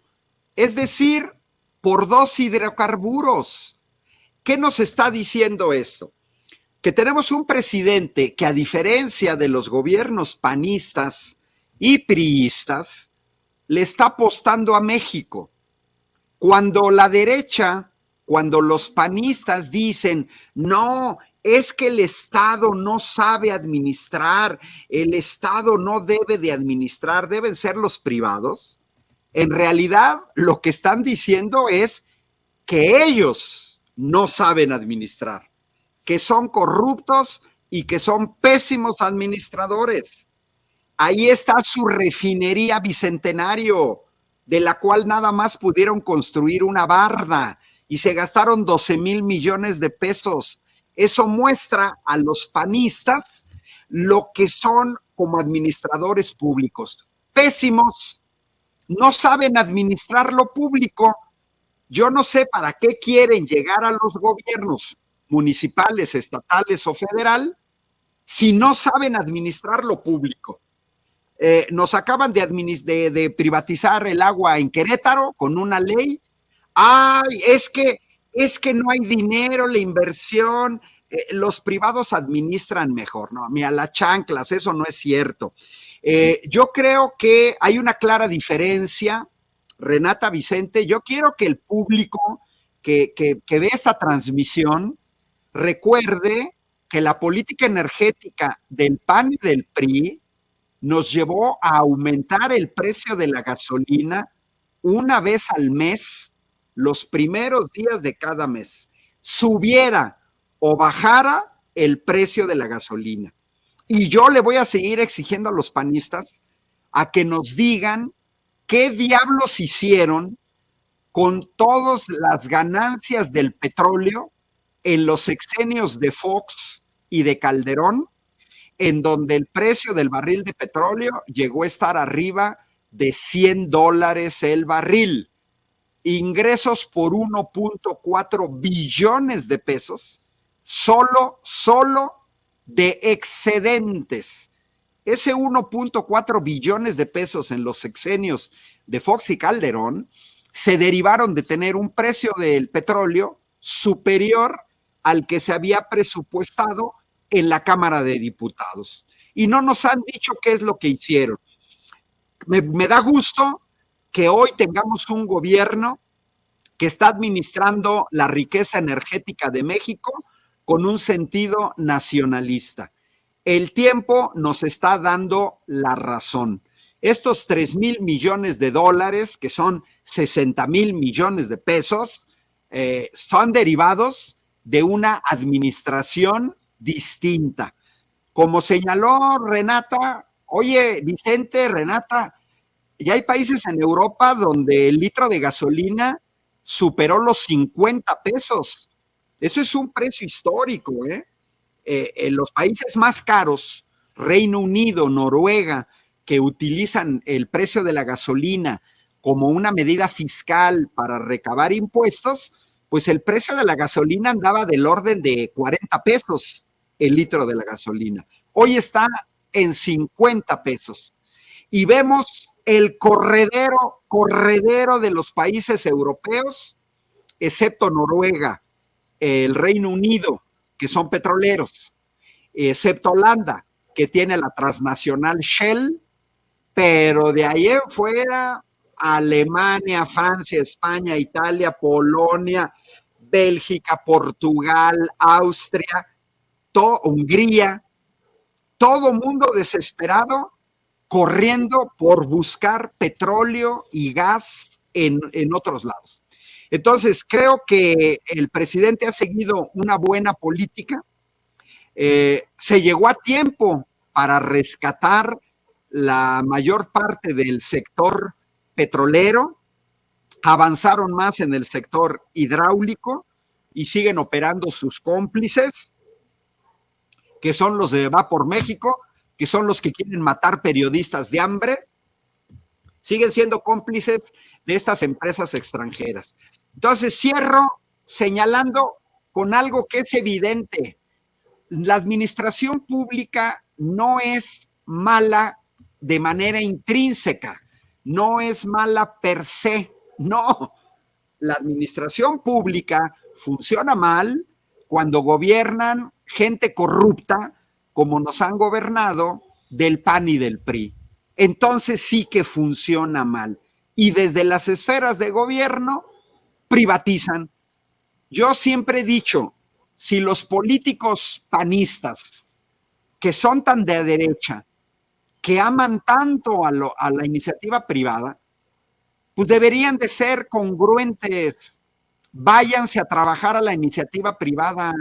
Es decir, por dos hidrocarburos. ¿Qué nos está diciendo esto? Que tenemos un presidente que, a diferencia de los gobiernos panistas y priistas, le está apostando a México. Cuando la derecha, cuando los panistas dicen, no, es que el Estado no sabe administrar, el Estado no debe de administrar, deben ser los privados. En realidad, lo que están diciendo es que ellos no saben administrar, que son corruptos y que son pésimos administradores. Ahí está su refinería Bicentenario, de la cual nada más pudieron construir una barda y se gastaron 12,000 millones de pesos. Eso muestra a los panistas lo que son como administradores públicos. Pésimos, no saben administrar lo público. Yo no sé para qué quieren llegar a los gobiernos municipales, estatales o federal si no saben administrar lo público. Nos acaban de privatizar el agua en Querétaro con una ley. Ay, es que no hay dinero, la inversión, los privados administran mejor, ¿no? Mira, las chanclas, eso no es cierto. Yo creo que hay una clara diferencia, Renata, Vicente. Yo quiero que el público que ve esta transmisión recuerde que la política energética del PAN y del PRI nos llevó a aumentar el precio de la gasolina una vez al mes, los primeros días de cada mes, subiera o bajara el precio de la gasolina. Y yo le voy a seguir exigiendo a los panistas a que nos digan qué diablos hicieron con todas las ganancias del petróleo en los sexenios de Fox y de Calderón, en donde el precio del barril de petróleo llegó a estar arriba de $100 el barril. Ingresos por 1.4 billones de pesos, solo de excedentes. Ese 1.4 billones de pesos en los sexenios de Fox y Calderón se derivaron de tener un precio del petróleo superior al que se había presupuestado en la Cámara de Diputados. Y no nos han dicho qué es lo que hicieron. Me da gusto que hoy tengamos un gobierno que está administrando la riqueza energética de México con un sentido nacionalista. El tiempo nos está dando la razón. Estos 3,000 millones de dólares, que son 60,000 millones de pesos, son derivados de una administración distinta. Como señaló Renata, oye, Vicente, Renata, ya hay países en Europa donde el litro de gasolina superó los 50 pesos. Eso es un precio histórico, en los países más caros, Reino Unido, Noruega, que utilizan el precio de la gasolina como una medida fiscal para recabar impuestos, pues el precio de la gasolina andaba del orden de 40 pesos el litro de la gasolina. Hoy está en 50 pesos. Y vemos el corredero de los países europeos, excepto Noruega, el Reino Unido, que son petroleros, excepto Holanda, que tiene la transnacional Shell, pero de ahí en fuera, Alemania, Francia, España, Italia, Polonia, Bélgica, Portugal, Austria, Hungría, todo mundo desesperado corriendo por buscar petróleo y gas en otros lados. Entonces, creo que el presidente ha seguido una buena política. Se llegó a tiempo para rescatar la mayor parte del sector petrolero, avanzaron más en el sector hidráulico y siguen operando sus cómplices, que son los de Va por México, que son los que quieren matar periodistas de hambre, siguen siendo cómplices de estas empresas extranjeras. Entonces cierro señalando con algo que es evidente. La administración pública no es mala de manera intrínseca, no es mala per se, no. La administración pública funciona mal cuando gobiernan gente corrupta, como nos han gobernado del PAN y del PRI. Entonces sí que funciona mal. Y desde las esferas de gobierno privatizan. Yo siempre he dicho si los políticos panistas, que son tan de derecha, que aman tanto a la iniciativa privada, pues deberían de ser congruentes. Váyanse a trabajar a la iniciativa privada,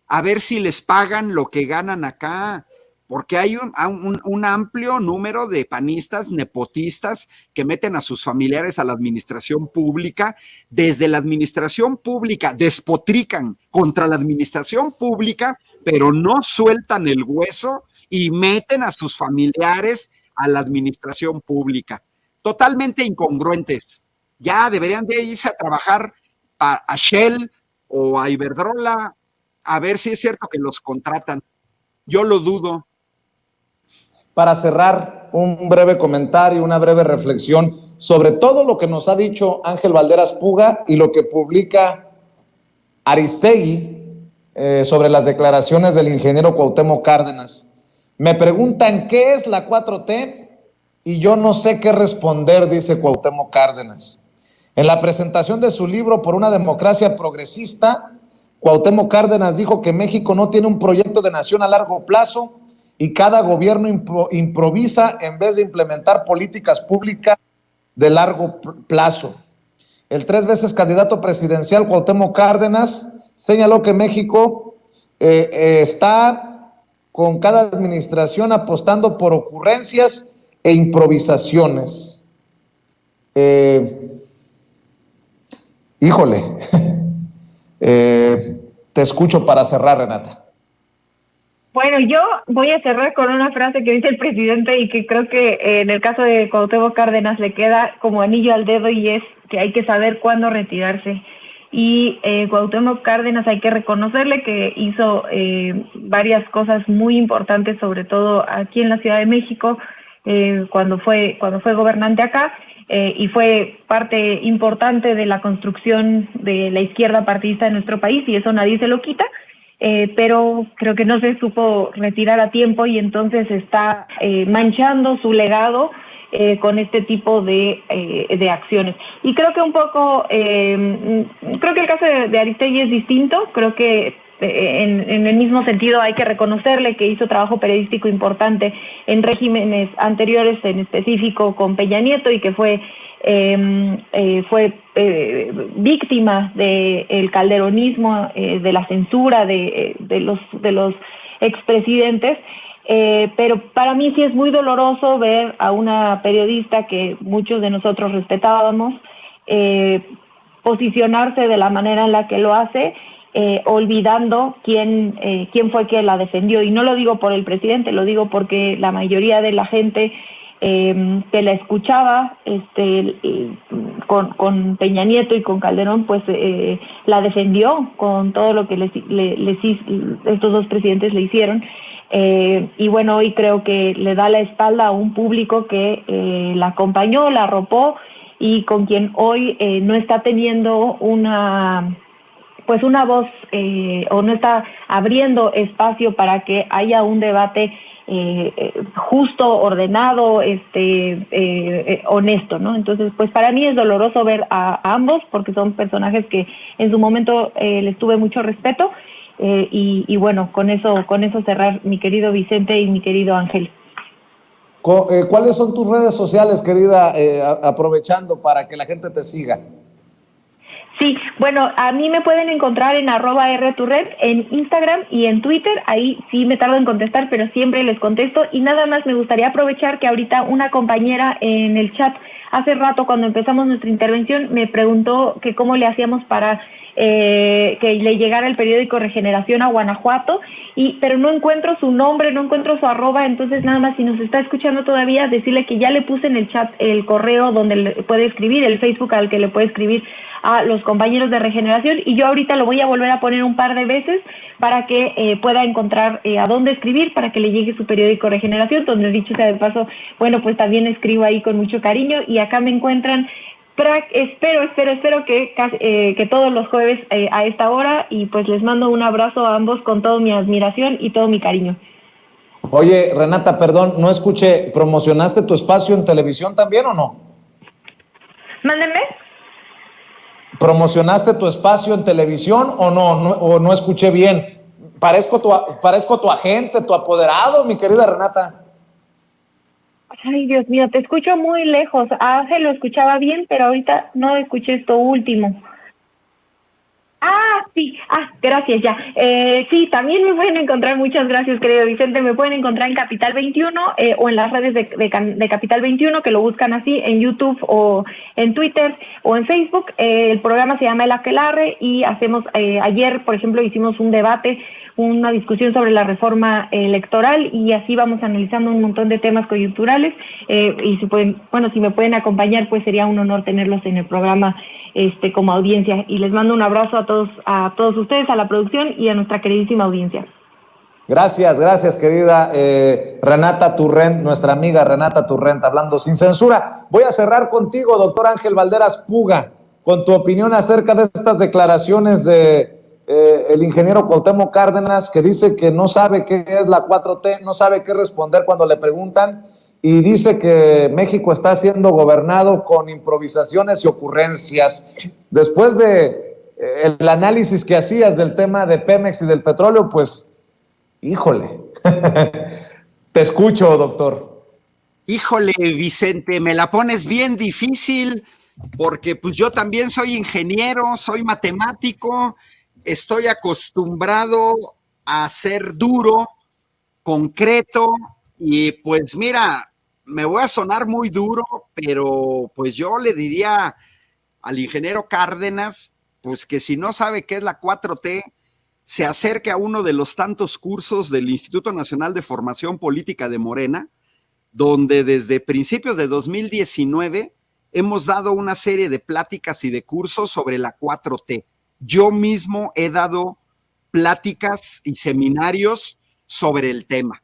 a ver si les pagan lo que ganan acá, porque hay un amplio número de panistas nepotistas que meten a sus familiares a la administración pública. Desde la administración pública despotrican contra la administración pública, pero no sueltan el hueso y meten a sus familiares a la administración pública. Totalmente incongruentes. Ya deberían de irse a trabajar a Shell o a Iberdrola, a ver si es cierto que los contratan. Yo lo dudo. Para cerrar, un breve comentario, una breve reflexión sobre todo lo que nos ha dicho Ángel Valderas Puga y lo que publica Aristegui sobre las declaraciones del ingeniero Cuauhtémoc Cárdenas. Me preguntan qué es la 4T y yo no sé qué responder, dice Cuauhtémoc Cárdenas. En la presentación de su libro Por una democracia progresista, Cuauhtémoc Cárdenas dijo que México no tiene un proyecto de nación a largo plazo y cada gobierno improvisa en vez de implementar políticas públicas de largo plazo. El 3 veces candidato presidencial Cuauhtémoc Cárdenas señaló que México está con cada administración apostando por ocurrencias e improvisaciones. Híjole, te escucho para cerrar, Renata. Bueno, yo voy a cerrar con una frase que dice el presidente y que creo que en el caso de Cuauhtémoc Cárdenas le queda como anillo al dedo, y es que hay que saber cuándo retirarse. Y Cuauhtémoc Cárdenas hay que reconocerle que hizo varias cosas muy importantes, sobre todo aquí en la Ciudad de México, cuando fue gobernante acá, y fue parte importante de la construcción de la izquierda partidista en nuestro país, y eso nadie se lo quita. Pero creo que no se supo retirar a tiempo y entonces está manchando su legado con este tipo de acciones. Y creo que un poco, creo que el caso de Aristegui es distinto. Creo que en el mismo sentido hay que reconocerle que hizo trabajo periodístico importante en regímenes anteriores, en específico con Peña Nieto, y que fue víctima del calderonismo, de la censura de los expresidentes, pero para mí sí es muy doloroso ver a una periodista que muchos de nosotros respetábamos posicionarse de la manera en la que lo hace, olvidando quién fue que la defendió. Y no lo digo por el presidente, lo digo porque la mayoría de la gente que la escuchaba con Peña Nieto y con Calderón, pues la defendió con todo lo que estos dos presidentes le hicieron. Y bueno, hoy creo que le da la espalda a un público que la acompañó, la arropó, y con quien hoy no está teniendo una voz, o no está abriendo espacio para que haya un debate justo, ordenado, honesto, ¿no? Entonces, pues para mí es doloroso ver a ambos, porque son personajes que en su momento les tuve mucho respeto, y bueno, con eso cerrar, mi querido Vicente y mi querido Ángel. ¿Cuáles son tus redes sociales, querida, aprovechando para que la gente te siga? Sí, bueno, a mí me pueden encontrar en @rturret en Instagram y en Twitter. Ahí sí me tardo en contestar, pero siempre les contesto. Y nada más me gustaría aprovechar que ahorita una compañera en el chat, hace rato cuando empezamos nuestra intervención, me preguntó que cómo le hacíamos para que le llegara el periódico Regeneración a Guanajuato, pero no encuentro su nombre, no encuentro su arroba. Entonces nada más, si nos está escuchando todavía, decirle que ya le puse en el chat el correo donde le puede escribir, el Facebook al que le puede escribir a los compañeros de Regeneración, y yo ahorita lo voy a volver a poner un par de veces para que pueda encontrar a dónde escribir para que le llegue su periódico Regeneración, donde, dicho sea de paso, bueno, pues también escribo ahí con mucho cariño. Y acá me encuentran, espero que todos los jueves a esta hora, y pues les mando un abrazo a ambos con toda mi admiración y todo mi cariño. Oye, Renata, perdón, no escuché, ¿promocionaste tu espacio en televisión también o no? Mándenme. ¿Promocionaste tu espacio en televisión o no escuché bien? Parezco tu agente, tu apoderado, mi querida Renata. Ay, Dios mío, te escucho muy lejos. A Ángel lo escuchaba bien, pero ahorita no escuché esto último. Sí, gracias, ya. Sí, también me pueden encontrar, muchas gracias, querido Vicente, me pueden encontrar en Capital 21 o en las redes de Capital 21, que lo buscan así, en YouTube o en Twitter o en Facebook. El programa se llama El Aquelarre y hacemos, ayer, por ejemplo, hicimos un debate, una discusión sobre la reforma electoral y así vamos analizando un montón de temas coyunturales y si me pueden acompañar, pues sería un honor tenerlos en el programa como audiencia, y les mando un abrazo a todos ustedes, a la producción y a nuestra queridísima audiencia. Gracias, querida Renata Turrent, nuestra amiga Renata Turrent, hablando sin censura. Voy a cerrar contigo, doctor Ángel Valderas Puga, con tu opinión acerca de estas declaraciones de el ingeniero Cuauhtémoc Cárdenas, que dice que no sabe qué es la 4T, no sabe qué responder cuando le preguntan, y dice que México está siendo gobernado con improvisaciones y ocurrencias. Después de el análisis que hacías del tema de Pemex y del petróleo, pues, híjole, te escucho, doctor. Híjole, Vicente, me la pones bien difícil, porque pues yo también soy ingeniero, soy matemático, estoy acostumbrado a ser duro, concreto, y pues mira, me voy a sonar muy duro, pero pues yo le diría al ingeniero Cárdenas, pues que si no sabe qué es la 4T, se acerque a uno de los tantos cursos del Instituto Nacional de Formación Política de Morena, donde desde principios de 2019 hemos dado una serie de pláticas y de cursos sobre la 4T. Yo mismo he dado pláticas y seminarios sobre el tema.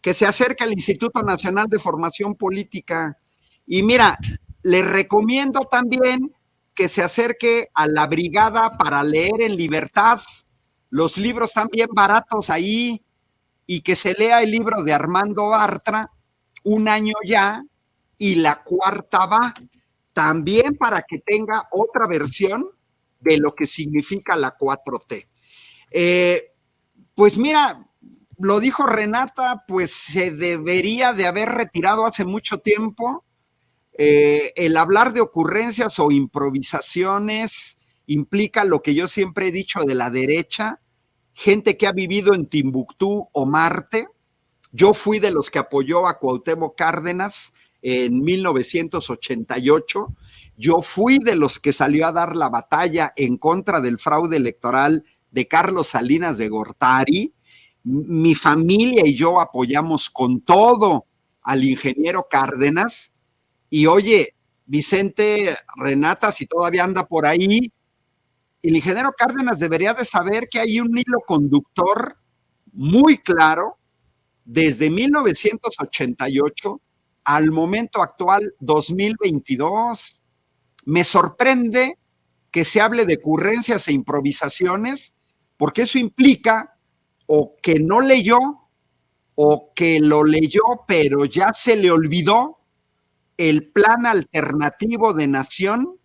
Que se acerque al Instituto Nacional de Formación Política. Y mira, le recomiendo también que se acerque a la Brigada para Leer en Libertad. Los libros están bien baratos ahí, y que se lea el libro de Armando Bartra, Un año ya, y La cuarta va, también para que tenga otra versión de lo que significa la 4T. Pues mira, lo dijo Renata, pues se debería de haber retirado hace mucho tiempo. El hablar de ocurrencias o improvisaciones implica lo que yo siempre he dicho de la derecha, gente que ha vivido en Timbuktu o Marte. Yo fui de los que apoyó a Cuauhtémoc Cárdenas en 1988. Yo fui de los que salió a dar la batalla en contra del fraude electoral de Carlos Salinas de Gortari. Mi familia y yo apoyamos con todo al ingeniero Cárdenas. Y oye, Vicente, Renata, si todavía anda por ahí, el ingeniero Cárdenas debería de saber que hay un hilo conductor muy claro desde 1988 al momento actual, 2022. Me sorprende que se hable de ocurrencias e improvisaciones, porque eso implica o que no leyó o que lo leyó pero ya se le olvidó el plan alternativo de nación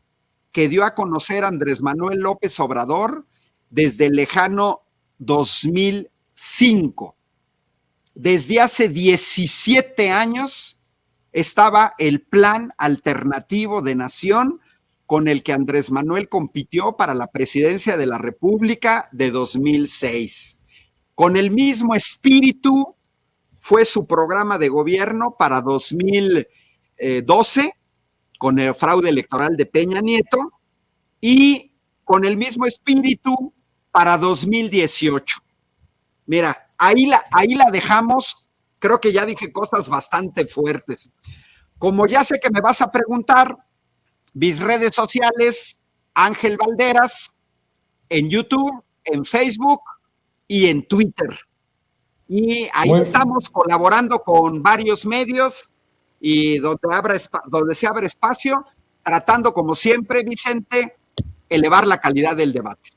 que dio a conocer Andrés Manuel López Obrador desde el lejano 2005. Desde hace 17 años estaba el plan alternativo de nación con el que Andrés Manuel compitió para la presidencia de la República de 2006. Con el mismo espíritu fue su programa de gobierno para 2012, con el fraude electoral de Peña Nieto, y con el mismo espíritu para 2018. Mira, ahí la dejamos. Creo que ya dije cosas bastante fuertes. Como ya sé que me vas a preguntar, mis redes sociales, Ángel Valderas, en YouTube, en Facebook y en Twitter. Y ahí estamos colaborando con varios medios y donde se abre espacio, tratando como siempre, Vicente, elevar la calidad del debate.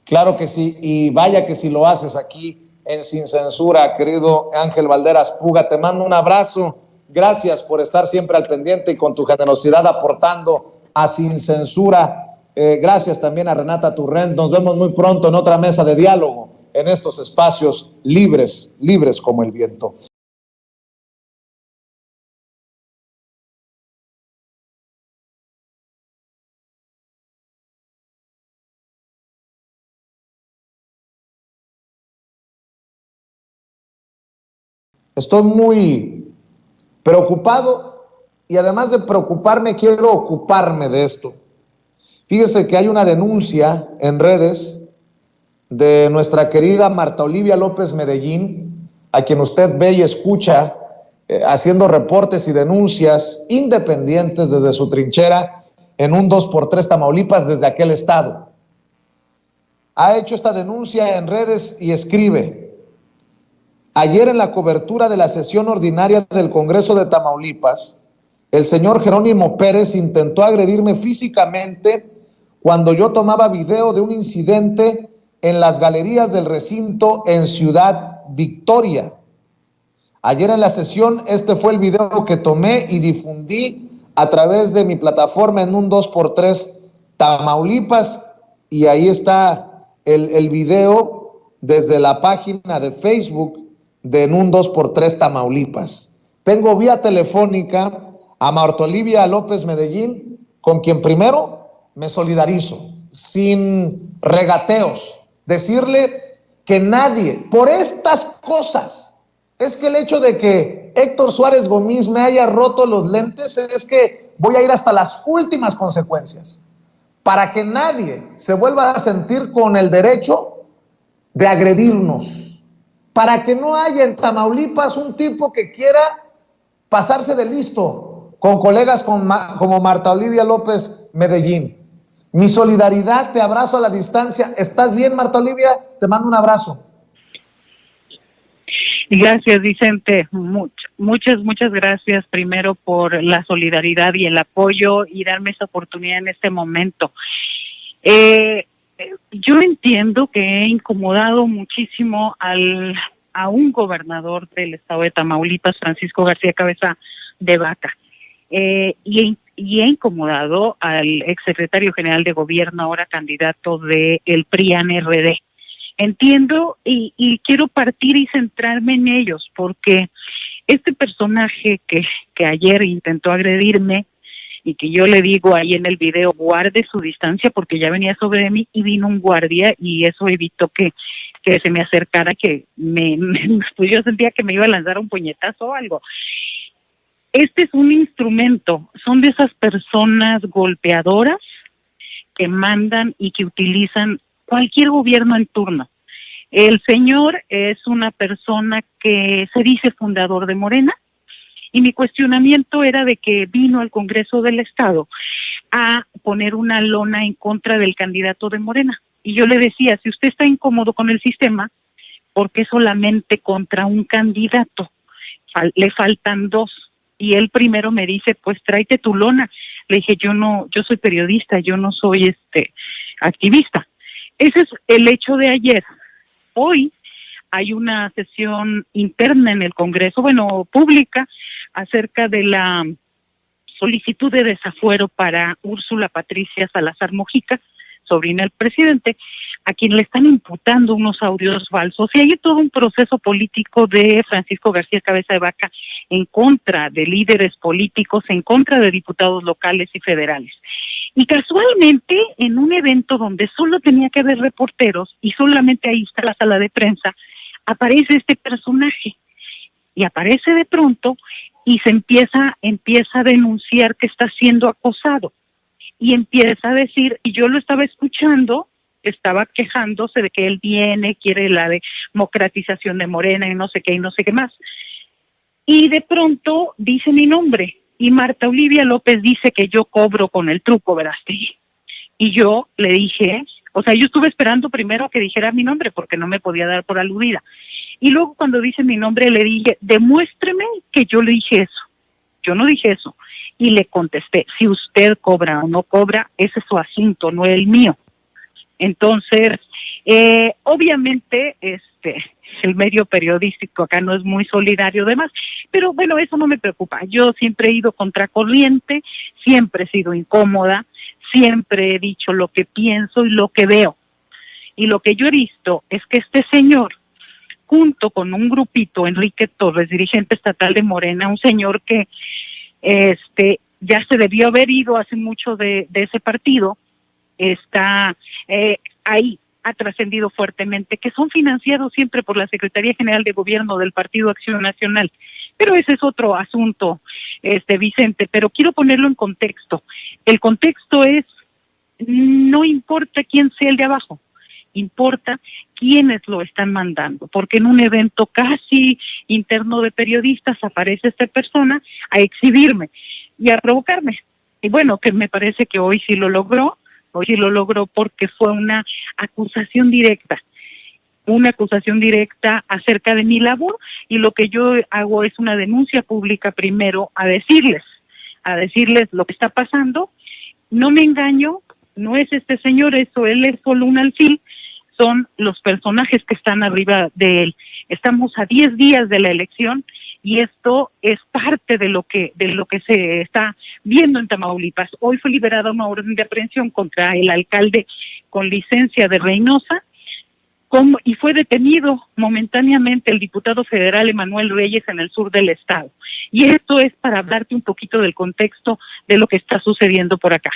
Claro que sí, y vaya que si lo haces aquí en Sin Censura, querido Ángel Valderas Puga, te mando un abrazo, gracias por estar siempre al pendiente y con tu generosidad aportando a Sin Censura. Gracias también a Renata Turrent. Nos vemos muy pronto en otra mesa de diálogo en estos espacios libres, libres como el viento. Estoy muy preocupado y además de preocuparme, quiero ocuparme de esto. Fíjese que hay una denuncia en redes de nuestra querida Marta Olivia López Medellín, a quien usted ve y escucha haciendo reportes y denuncias independientes desde su trinchera en un 2x3 Tamaulipas desde aquel estado. Ha hecho esta denuncia en redes y escribe: ayer en la cobertura de la sesión ordinaria del Congreso de Tamaulipas, el señor Jerónimo Pérez intentó agredirme físicamente cuando yo tomaba video de un incidente en las galerías del recinto en Ciudad Victoria. Ayer en la sesión, este fue el video que tomé y difundí a través de mi plataforma en un 2x3 Tamaulipas, y ahí está el video desde la página de Facebook de en un 2x3 Tamaulipas. Tengo vía telefónica a Marta Olivia López Medellín, con quien primero me solidarizo, sin regateos, decirle que nadie, por estas cosas, es que el hecho de que Héctor Suárez Gómez me haya roto los lentes, es que voy a ir hasta las últimas consecuencias, para que nadie se vuelva a sentir con el derecho de agredirnos, para que no haya en Tamaulipas un tipo que quiera pasarse de listo con colegas como Marta Olivia López Medellín. Mi solidaridad, te abrazo a la distancia. ¿Estás bien, Marta Olivia? Te mando un abrazo. Gracias, Vicente. Muchas gracias primero por la solidaridad y el apoyo y darme esa oportunidad en este momento. Yo entiendo que he incomodado muchísimo a un gobernador del estado de Tamaulipas, Francisco García Cabeza de Vaca, y he incomodado al exsecretario general de gobierno, ahora candidato del PRI-PAN-RD. Entiendo y quiero partir y centrarme en ellos, porque este personaje que ayer intentó agredirme y que yo le digo ahí en el video, guarde su distancia porque ya venía sobre mí y vino un guardia y eso evitó que se me acercara, que pues yo sentía que me iba a lanzar un puñetazo o algo. Este es un instrumento, son de esas personas golpeadoras que mandan y que utilizan cualquier gobierno en turno. El señor es una persona que se dice fundador de Morena, y mi cuestionamiento era de que vino al Congreso del Estado a poner una lona en contra del candidato de Morena. Y yo le decía, si usted está incómodo con el sistema, ¿por qué solamente contra un candidato? Le faltan dos. Y él primero me dice, pues tráete tu lona. Le dije, yo soy periodista, yo no soy activista. Ese es el hecho de ayer. Hoy hay una sesión interna en el Congreso, pública, acerca de la solicitud de desafuero para Úrsula Patricia Salazar Mojica, sobrina del presidente, a quien le están imputando unos audios falsos. Y hay todo un proceso político de Francisco García Cabeza de Vaca en contra de líderes políticos, en contra de diputados locales y federales. Y casualmente, en un evento donde solo tenía que haber reporteros y solamente ahí está la sala de prensa, aparece este personaje y aparece de pronto y se empieza a denunciar que está siendo acosado y empieza a decir, y yo lo estaba escuchando, estaba quejándose de que él quiere la democratización de Morena y no sé qué más, y de pronto dice mi nombre y Marta Olivia López dice que yo cobro con el truco, Verástegui. Y yo le dije, yo estuve esperando primero que dijera mi nombre porque no me podía dar por aludida. Y luego cuando dice mi nombre le dije, demuéstreme que yo le dije eso. Yo no dije eso. Y le contesté, si usted cobra o no cobra, ese es su asunto, no el mío. Entonces, obviamente, el medio periodístico acá no es muy solidario además, pero eso no me preocupa. Yo siempre he ido contracorriente, siempre he sido incómoda, siempre he dicho lo que pienso y lo que veo. Y lo que yo he visto es que este señor, junto con un grupito, Enrique Torres, dirigente estatal de Morena, un señor que ya se debió haber ido hace mucho de ese partido, está ahí, ha trascendido fuertemente, que son financiados siempre por la Secretaría General de Gobierno del Partido Acción Nacional. Pero ese es otro asunto, Vicente, pero quiero ponerlo en contexto. El contexto es, no importa quién sea el de abajo, importa quiénes lo están mandando, porque en un evento casi interno de periodistas aparece esta persona a exhibirme y a provocarme. Y bueno, que me parece que hoy sí lo logró porque fue una acusación directa acerca de mi labor, y lo que yo hago es una denuncia pública primero a decirles lo que está pasando. No me engaño, no es este señor, él es solo un alfil, son los personajes que están arriba de él. Estamos a 10 días de la elección y esto es parte de lo que se está viendo en Tamaulipas. Hoy fue liberada una orden de aprehensión contra el alcalde con licencia de Reynosa, y fue detenido momentáneamente el diputado federal Emanuel Reyes en el sur del estado. Y esto es para hablarte un poquito del contexto de lo que está sucediendo por acá.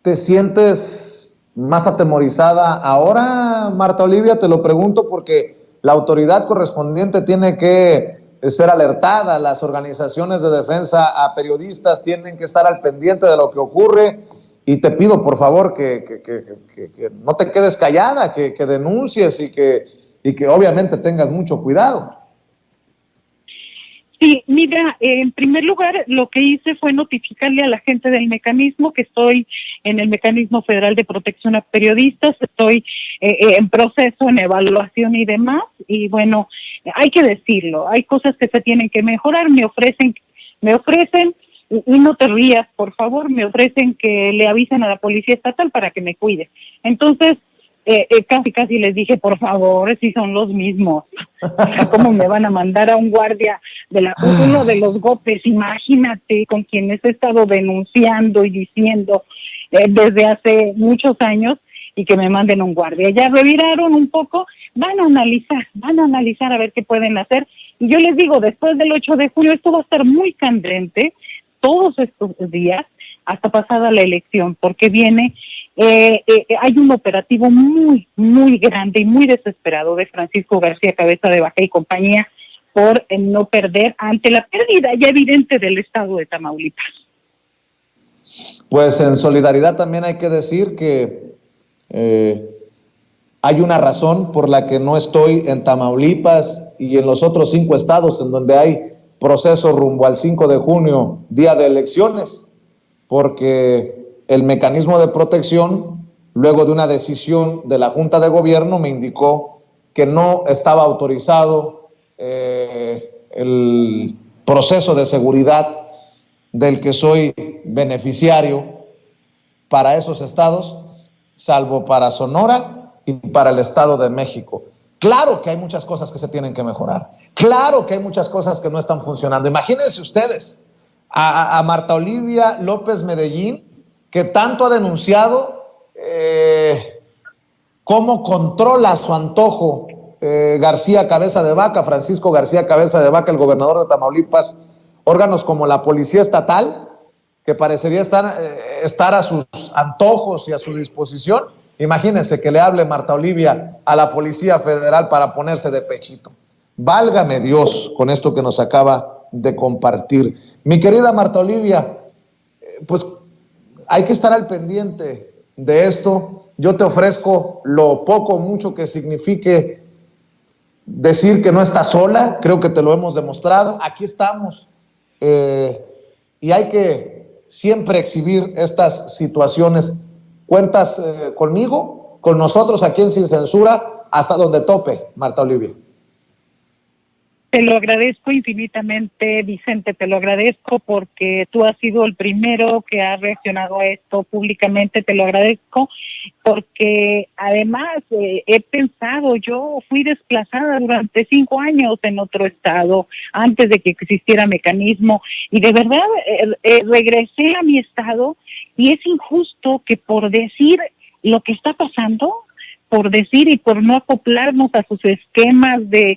¿Te sientes más atemorizada ahora, Marta Olivia? Te lo pregunto porque la autoridad correspondiente tiene que ser alertada, las organizaciones de defensa a periodistas tienen que estar al pendiente de lo que ocurre, y te pido por favor que no te quedes callada, que denuncies y que obviamente tengas mucho cuidado. Sí, mira, en primer lugar, lo que hice fue notificarle a la gente del mecanismo que estoy en el Mecanismo Federal de Protección a Periodistas, estoy en proceso, en evaluación y demás, y bueno, hay que decirlo, hay cosas que se tienen que mejorar, me ofrecen, y no te rías, por favor, me ofrecen que le avisen a la Policía Estatal para que me cuide. Entonces, casi les dije, por favor, si son los mismos, ¿cómo me van a mandar a un guardia uno de los golpes? Imagínate, con quienes he estado denunciando y diciendo desde hace muchos años, y que me manden un guardia. Ya reviraron un poco, van a analizar a ver qué pueden hacer, y yo les digo, después del 8 de julio esto va a estar muy candente, todos estos días, hasta pasada la elección, porque viene, hay un operativo muy, muy grande y muy desesperado de Francisco García Cabeza de Vaca y compañía por no perder ante la pérdida ya evidente del estado de Tamaulipas. Pues en solidaridad también hay que decir que hay una razón por la que no estoy en Tamaulipas y en los otros 5 estados en donde hay proceso rumbo al 5 de junio, día de elecciones, porque el mecanismo de protección, luego de una decisión de la Junta de Gobierno, me indicó que no estaba autorizado el proceso de seguridad del que soy beneficiario para esos estados, salvo para Sonora y para el Estado de México. Claro que hay muchas cosas que se tienen que mejorar. Claro que hay muchas cosas que no están funcionando. Imagínense ustedes a Marta Olivia López Medellín, que tanto ha denunciado cómo controla a su antojo García Cabeza de Vaca, Francisco García Cabeza de Vaca, el gobernador de Tamaulipas, órganos como la Policía Estatal, que parecería estar a sus antojos y a su disposición. Imagínense que le hable Marta Olivia a la Policía Federal para ponerse de pechito. Válgame Dios con esto que nos acaba de compartir. Mi querida Marta Olivia, pues hay que estar al pendiente de esto. Yo te ofrezco lo poco o mucho que signifique decir que no estás sola, creo que te lo hemos demostrado. Aquí estamos y hay que siempre exhibir estas situaciones. Cuentas conmigo, con nosotros aquí en Sin Censura, hasta donde tope, Marta Olivia. Te lo agradezco infinitamente, Vicente, te lo agradezco porque tú has sido el primero que ha reaccionado a esto públicamente, te lo agradezco porque además he pensado, yo fui desplazada durante 5 años en otro estado antes de que existiera mecanismo y de verdad regresé a mi estado y es injusto que por decir lo que está pasando, por decir y por no acoplarnos a sus esquemas de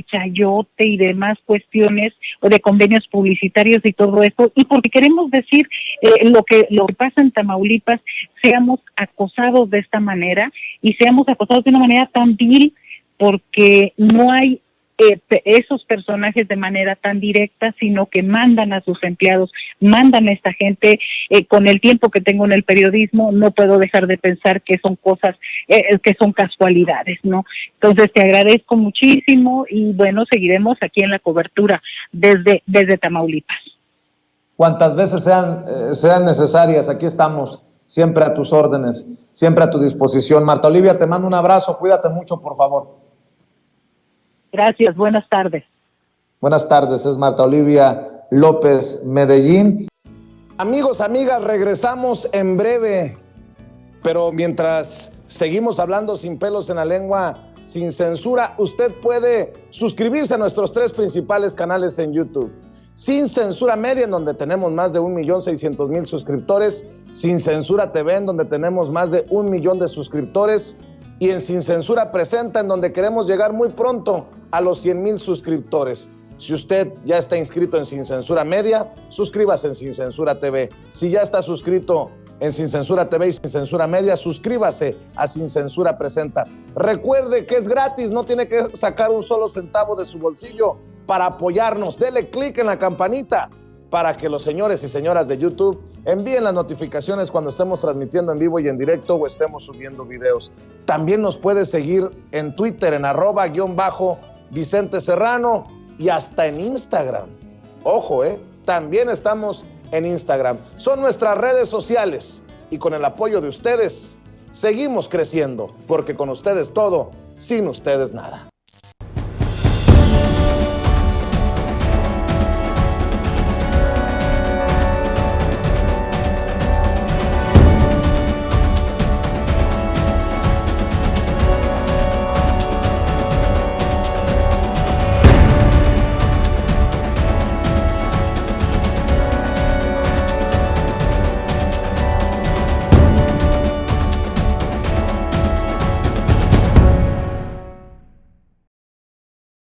chayote y demás cuestiones o de convenios publicitarios y todo eso, y porque queremos decir lo que pasa en Tamaulipas, seamos acosados de esta manera y seamos acosados de una manera tan vil porque no hay esos personajes de manera tan directa, sino que mandan a sus empleados, mandan a esta gente. Con el tiempo que tengo en el periodismo, no puedo dejar de pensar que son cosas, que son casualidades, ¿no? Entonces te agradezco muchísimo y bueno, seguiremos aquí en la cobertura desde Tamaulipas. Cuantas veces sean necesarias, aquí estamos, siempre a tus órdenes, siempre a tu disposición. Marta Olivia, te mando un abrazo, cuídate mucho, por favor. Gracias, buenas tardes. Buenas tardes, es Marta Olivia López Medellín. Amigos, amigas, regresamos en breve, pero mientras seguimos hablando sin pelos en la lengua, sin censura, usted puede suscribirse a nuestros 3 principales canales en YouTube. Sin Censura Media, en donde tenemos más de 1,600,000 suscriptores, Sin Censura TV, en donde tenemos más de 1 millón de suscriptores, y en Sin Censura Presenta, en donde queremos llegar muy pronto a los 100,000 suscriptores. Si usted ya está inscrito en Sin Censura Media, suscríbase en Sin Censura TV. Si ya está suscrito en Sin Censura TV y Sin Censura Media, suscríbase a Sin Censura Presenta. Recuerde que es gratis, no tiene que sacar un solo centavo de su bolsillo para apoyarnos. Dele clic en la campanita para que los señores y señoras de YouTube envíen las notificaciones cuando estemos transmitiendo en vivo y en directo o estemos subiendo videos. También nos puede seguir en Twitter en @_Vicente Serrano y hasta en Instagram. Ojo, también estamos en Instagram. Son nuestras redes sociales y con el apoyo de ustedes seguimos creciendo, porque con ustedes todo, sin ustedes nada.